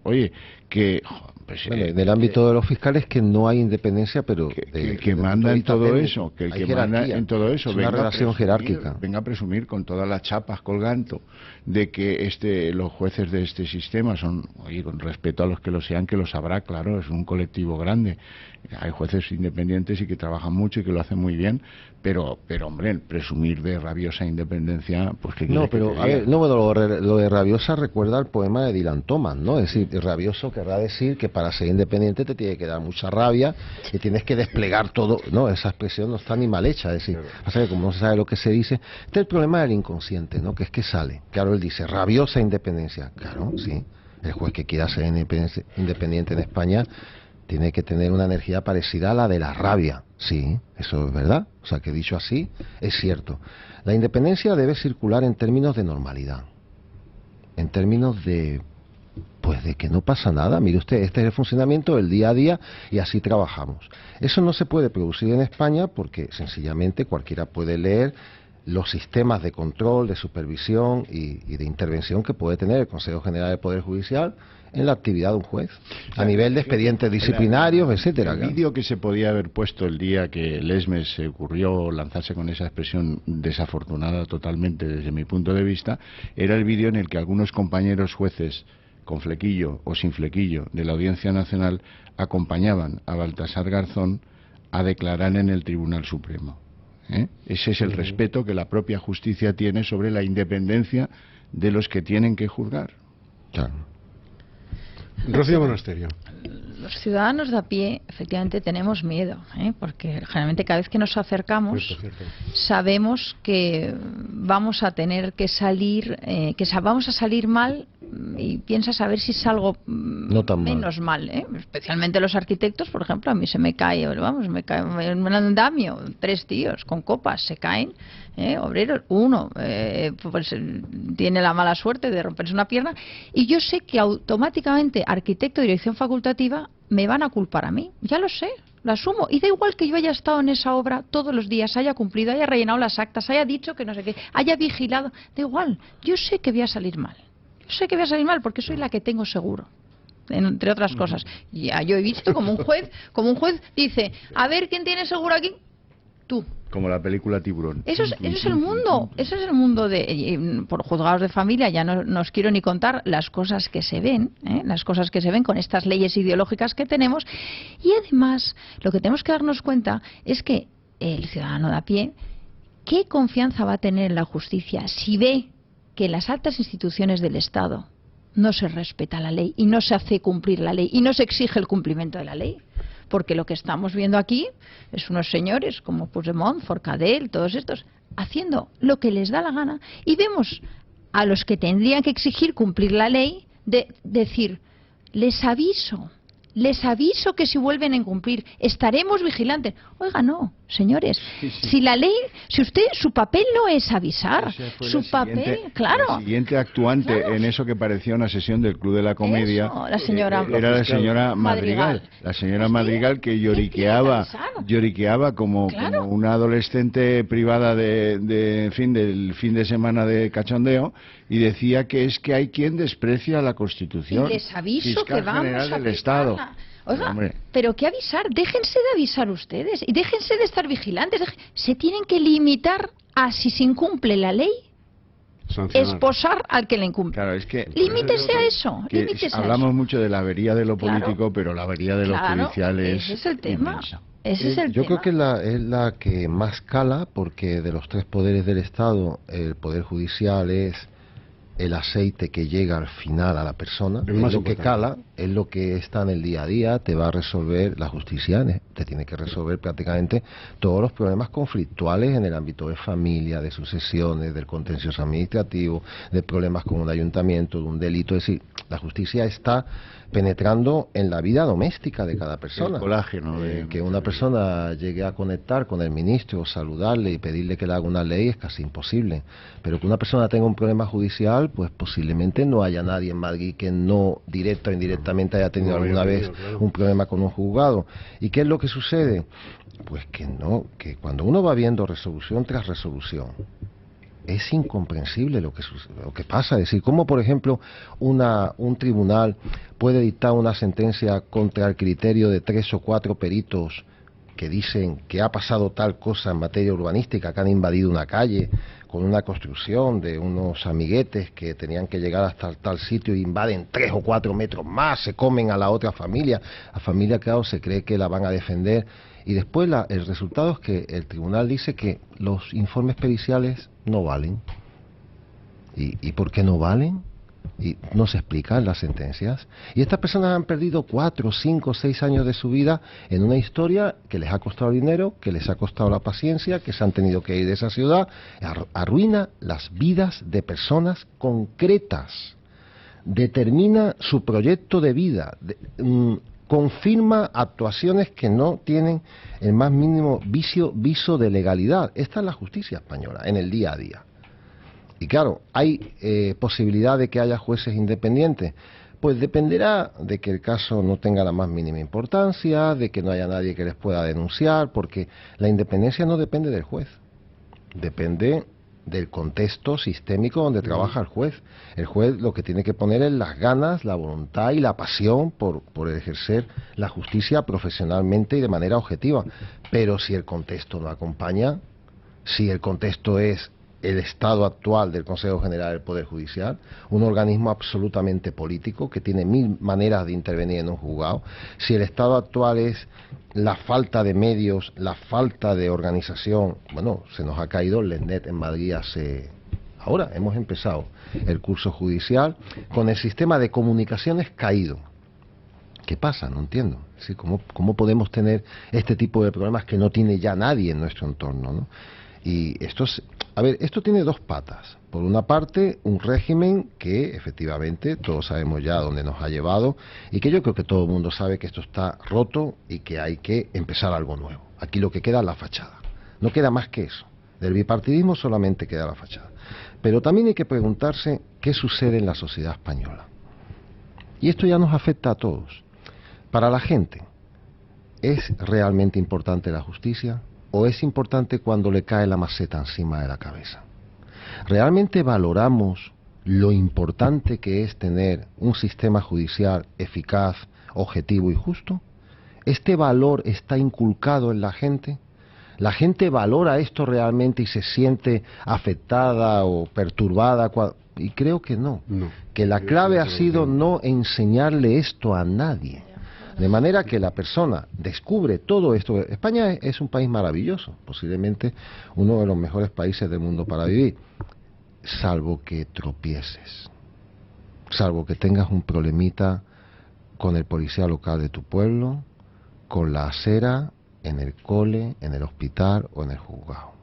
Oye, que Pues, bueno, en el ámbito de los fiscales que no hay independencia, pero que manda en todo eso, que el que manda en todo eso es una relación jerárquica. Venga a presumir con todas las chapas colgando de que los jueces de este sistema son, oye, con respeto a los que lo sean, que lo sabrá, claro, es un colectivo grande. Hay jueces independientes y que trabajan mucho y que lo hacen muy bien, pero hombre, presumir de rabiosa independencia, pues que no, pero a ver, no, bueno, lo de rabiosa recuerda al poema de Dylan Thomas, ¿no? Es decir, rabioso querrá decir que para ser independiente te tiene que dar mucha rabia y tienes que desplegar todo, no, esa expresión no está ni mal hecha, es decir, pasa que como no se sabe lo que se dice, este es el problema del inconsciente, ¿no? Que es que sale, claro, él dice rabiosa independencia, claro, sí, el juez que quiera ser independiente en España tiene que tener una energía parecida a la de la rabia, sí, eso es verdad, o sea que dicho así, es cierto. La independencia debe circular en términos de normalidad, en términos de, pues de que no pasa nada, mire usted, este es el funcionamiento del día a día y así trabajamos. Eso no se puede producir en España porque sencillamente cualquiera puede leer los sistemas de control, de supervisión y de intervención que puede tener el Consejo General del Poder Judicial en la actividad de un juez, a nivel de expedientes disciplinarios, etcétera. El vídeo que se podía haber puesto el día que Lesmes se ocurrió lanzarse con esa expresión desafortunada totalmente desde mi punto de vista, era el vídeo en el que algunos compañeros jueces con flequillo o sin flequillo de la Audiencia Nacional acompañaban a Baltasar Garzón a declarar en el Tribunal Supremo. Ese es el respeto que la propia justicia tiene sobre la independencia de los que tienen que juzgar. Claro. Rocío Monasterio. Los ciudadanos de a pie, efectivamente, tenemos miedo, porque generalmente cada vez que nos acercamos sabemos que vamos a tener que salir, vamos a salir mal y piensas a ver si salgo menos mal, especialmente los arquitectos, por ejemplo, a mí se me cae un andamio, 3 tíos con copas se caen, obreros, uno pues tiene la mala suerte de romperse una pierna y yo sé que automáticamente arquitecto, dirección facultativa me van a culpar a mí, ya lo sé, lo asumo, y da igual que yo haya estado en esa obra todos los días, haya cumplido, haya rellenado las actas, haya dicho que no sé qué, haya vigilado, da igual, yo sé que voy a salir mal. Yo sé que voy a salir mal porque soy la que tengo seguro, entre otras cosas. Ya yo he visto como un juez dice, a ver quién tiene seguro aquí, tú. Como la película Tiburón. Eso es el mundo por juzgados de familia. Ya no os quiero ni contar las cosas que se ven, con estas leyes ideológicas que tenemos. Y además, lo que tenemos que darnos cuenta es que el ciudadano de a pie, ¿qué confianza va a tener en la justicia si ve que en las altas instituciones del Estado no se respeta la ley y no se hace cumplir la ley y no se exige el cumplimiento de la ley? Porque lo que estamos viendo aquí es unos señores como Puigdemont, Forcadell, todos estos, haciendo lo que les da la gana, y vemos a los que tendrían que exigir cumplir la ley de decir, les aviso que si vuelven a incumplir estaremos vigilantes. Oiga, no, señores, si la ley, su papel no es avisar, su papel, claro. El siguiente actuante en eso que parecía una sesión del Club de la Comedia era la señora Madrigal. La señora Madrigal que lloriqueaba como una adolescente privada del fin de semana de cachondeo, y decía que es que hay quien desprecia la Constitución. Y les aviso que vamos General a del Estado. Oiga, Hombre. pero ¿qué avisar? Déjense de avisar ustedes y déjense de estar vigilantes. Se tienen que limitar a, si se incumple la ley, esposar al que la incumple. Claro, es que limítese a eso. Hablamos mucho de la avería de lo político, pero la avería de lo judicial ese es el tema. Yo creo que es la que más cala, porque de los 3 poderes del Estado, el Poder Judicial es el aceite que llega al final a la persona, es lo que cala, es lo que está en el día a día, te va a resolver la justicia, te tiene que resolver prácticamente todos los problemas conflictuales en el ámbito de familia, de sucesiones, del contencioso administrativo, de problemas con un ayuntamiento, de un delito. Es decir, la justicia está penetrando en la vida doméstica de cada persona. El colágeno. Que una persona llegue a conectar con el ministro, saludarle y pedirle que le haga una ley es casi imposible. Pero que una persona tenga un problema judicial, pues posiblemente no haya nadie en Madrid que no directa o indirectamente haya tenido alguna vez un problema con un juzgado. ¿Y qué es lo que sucede? Pues que cuando uno va viendo resolución tras resolución, es incomprensible lo que pasa. Es decir, cómo, por ejemplo, un tribunal puede dictar una sentencia contra el criterio de 3 o 4 peritos que dicen que ha pasado tal cosa en materia urbanística, que han invadido una calle con una construcción de unos amiguetes que tenían que llegar hasta tal sitio e invaden 3 o 4 metros más, se comen a la otra familia. La familia, claro, se cree que la van a defender. Y después el resultado es que el tribunal dice que los informes periciales no valen. ¿Y por qué no valen? Y no se explica en las sentencias. Y estas personas han perdido 4, 5, 6 años de su vida en una historia que les ha costado dinero, que les ha costado la paciencia, que se han tenido que ir de esa ciudad. Arruina las vidas de personas concretas. Determina su proyecto de vida. Confirma actuaciones que no tienen el más mínimo viso de legalidad. Esta es la justicia española en el día a día. Y claro, ¿hay posibilidad de que haya jueces independientes? Pues dependerá de que el caso no tenga la más mínima importancia, de que no haya nadie que les pueda denunciar, porque la independencia no depende del juez, depende del contexto sistémico donde trabaja el juez. El juez lo que tiene que poner es las ganas, la voluntad y la pasión por ejercer la justicia profesionalmente y de manera objetiva. Pero si el contexto no acompaña, si el contexto es el estado actual del Consejo General del Poder Judicial, un organismo absolutamente político que tiene 1000 maneras de intervenir en un juzgado, si el estado actual es la falta de medios, la falta de organización, bueno, se nos ha caído el LESNET en Madrid ahora hemos empezado el curso judicial con el sistema de comunicaciones caído. ¿Qué pasa? No entiendo. ¿Sí? ¿Cómo podemos tener este tipo de problemas que no tiene ya nadie en nuestro entorno, ¿no? Y esto tiene 2 patas. Por una parte, un régimen que efectivamente todos sabemos ya dónde nos ha llevado y que yo creo que todo el mundo sabe que esto está roto y que hay que empezar algo nuevo. Aquí lo que queda es la fachada. No queda más que eso. Del bipartidismo solamente queda la fachada. Pero también hay que preguntarse qué sucede en la sociedad española. Y esto ya nos afecta a todos. Para la gente, ¿es realmente importante la justicia? ¿O es importante cuando le cae la maceta encima de la cabeza? ¿Realmente valoramos lo importante que es tener un sistema judicial eficaz, objetivo y justo? ¿Este valor está inculcado en la gente? ¿La gente valora esto realmente y se siente afectada o perturbada? Y creo que no. Que la clave ha sido no enseñarle esto a nadie. De manera que la persona descubre todo esto. España es un país maravilloso, posiblemente uno de los mejores países del mundo para vivir, salvo que tropieces, salvo que tengas un problemita con el policía local de tu pueblo, con la acera, en el cole, en el hospital o en el juzgado.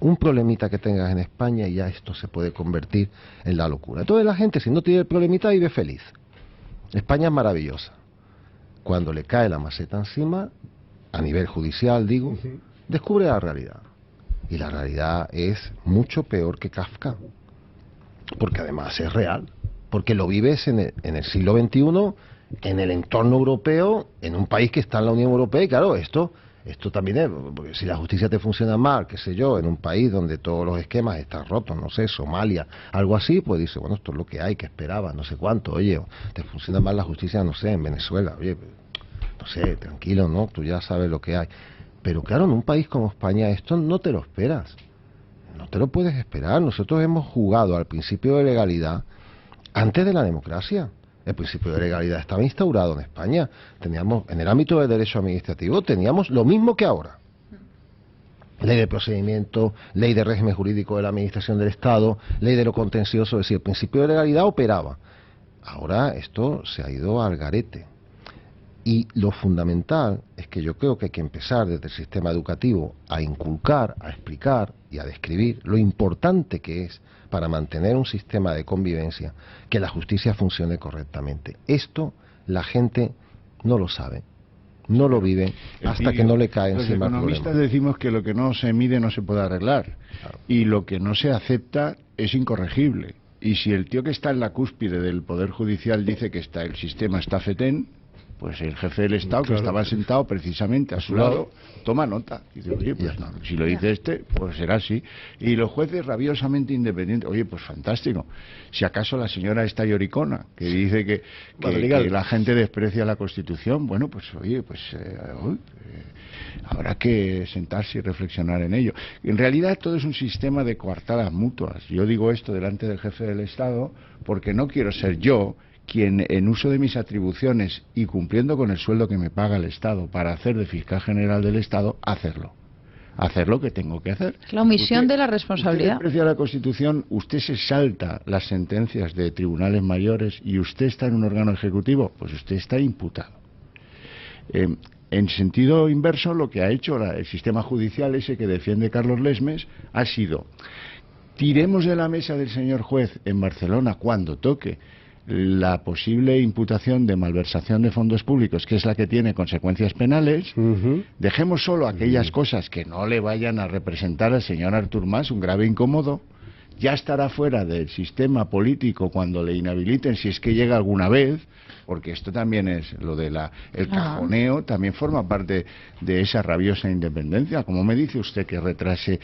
Un problemita que tengas en España y ya esto se puede convertir en la locura. Entonces la gente, si no tiene el problemita, vive feliz. España es maravillosa. Cuando le cae la maceta encima, a nivel judicial, digo, descubre la realidad. Y la realidad es mucho peor que Kafka. Porque además es real. Porque lo vives en el siglo XXI, en el entorno europeo, en un país que está en la Unión Europea. Y claro, esto también es, porque si la justicia te funciona mal, qué sé yo, en un país donde todos los esquemas están rotos, no sé, Somalia, algo así, pues dice, bueno, esto es lo que hay, que esperaba, no sé cuánto. Oye, te funciona mal la justicia, no sé, en Venezuela, oye, no sé, tranquilo, ¿no? Tú ya sabes lo que hay. Pero claro, en un país como España esto no te lo esperas. No te lo puedes esperar. Nosotros hemos jugado al principio de legalidad antes de la democracia. El principio de legalidad estaba instaurado en España. Teníamos, en el ámbito del derecho administrativo, teníamos lo mismo que ahora. Ley de procedimiento, ley de régimen jurídico de la administración del Estado, ley de lo contencioso, es decir, el principio de legalidad operaba. Ahora esto se ha ido al garete. Y lo fundamental es que yo creo que hay que empezar desde el sistema educativo a inculcar, a explicar y a describir lo importante que es para mantener un sistema de convivencia que la justicia funcione correctamente. Esto la gente no lo sabe, no lo vive hasta que no le cae encima el problema. Los economistas decimos que lo que no se mide no se puede arreglar, claro. Y lo que no se acepta es incorregible. Y si el tío que está en la cúspide del Poder Judicial dice que el sistema está fetén, pues el jefe del Estado, que estaba sentado precisamente a su lado, toma nota. Y dice, oye, pues no, si lo dice este, pues será así. Y los jueces rabiosamente independientes, oye, pues fantástico. Si acaso la señora esta lloricona, que dice que la gente desprecia la Constitución, bueno, pues oye, pues habrá que sentarse y reflexionar en ello. En realidad todo es un sistema de coartadas mutuas. Yo digo esto delante del jefe del Estado porque no quiero ser yo quien, en uso de mis atribuciones y cumpliendo con el sueldo que me paga el Estado para hacer de fiscal general del Estado, hacer lo que tengo que hacer. La omisión de la responsabilidad. Usted desprecia la Constitución, usted se salta las sentencias de tribunales mayores y usted está en un órgano ejecutivo, pues usted está imputado. En sentido inverso, lo que ha hecho el sistema judicial ese que defiende Carlos Lesmes ha sido: tiremos de la mesa del señor juez en Barcelona cuando toque la posible imputación de malversación de fondos públicos, que es la que tiene consecuencias penales, dejemos solo aquellas cosas que no le vayan a representar al señor Artur Mas un grave incómodo. Ya estará fuera del sistema político cuando le inhabiliten, si es que llega alguna vez, porque esto también es lo de el cajoneo, también forma parte de esa rabiosa independencia. ¿Cómo me dice usted que retrase?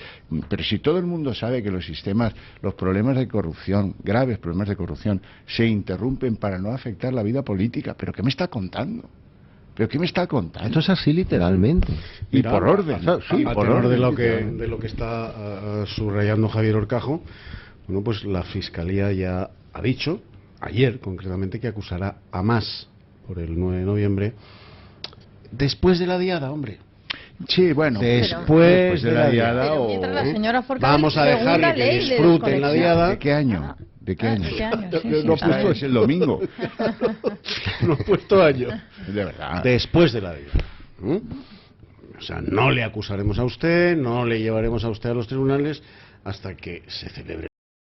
Pero si todo el mundo sabe que los sistemas, los problemas de corrupción, graves problemas de corrupción, se interrumpen para no afectar la vida política, ¿pero qué me está contando? ¿Pero qué me está contando? Esto es así literalmente. Y mira, por orden. Sí, por orden de lo que está subrayando Javier Horcajo, bueno, pues la Fiscalía ya ha dicho, ayer concretamente, que acusará a Mas por el 9 de noviembre, después de la diada, hombre. Sí, bueno, después de la diada, la señora Forcadell, vamos a dejarle que disfruten la diada. ¿De qué año? ¿De qué año? No he puesto, es el domingo. No he puesto año. De verdad. Después de la diada. O sea, no le acusaremos a usted, no le llevaremos a usted a los tribunales hasta que se celebre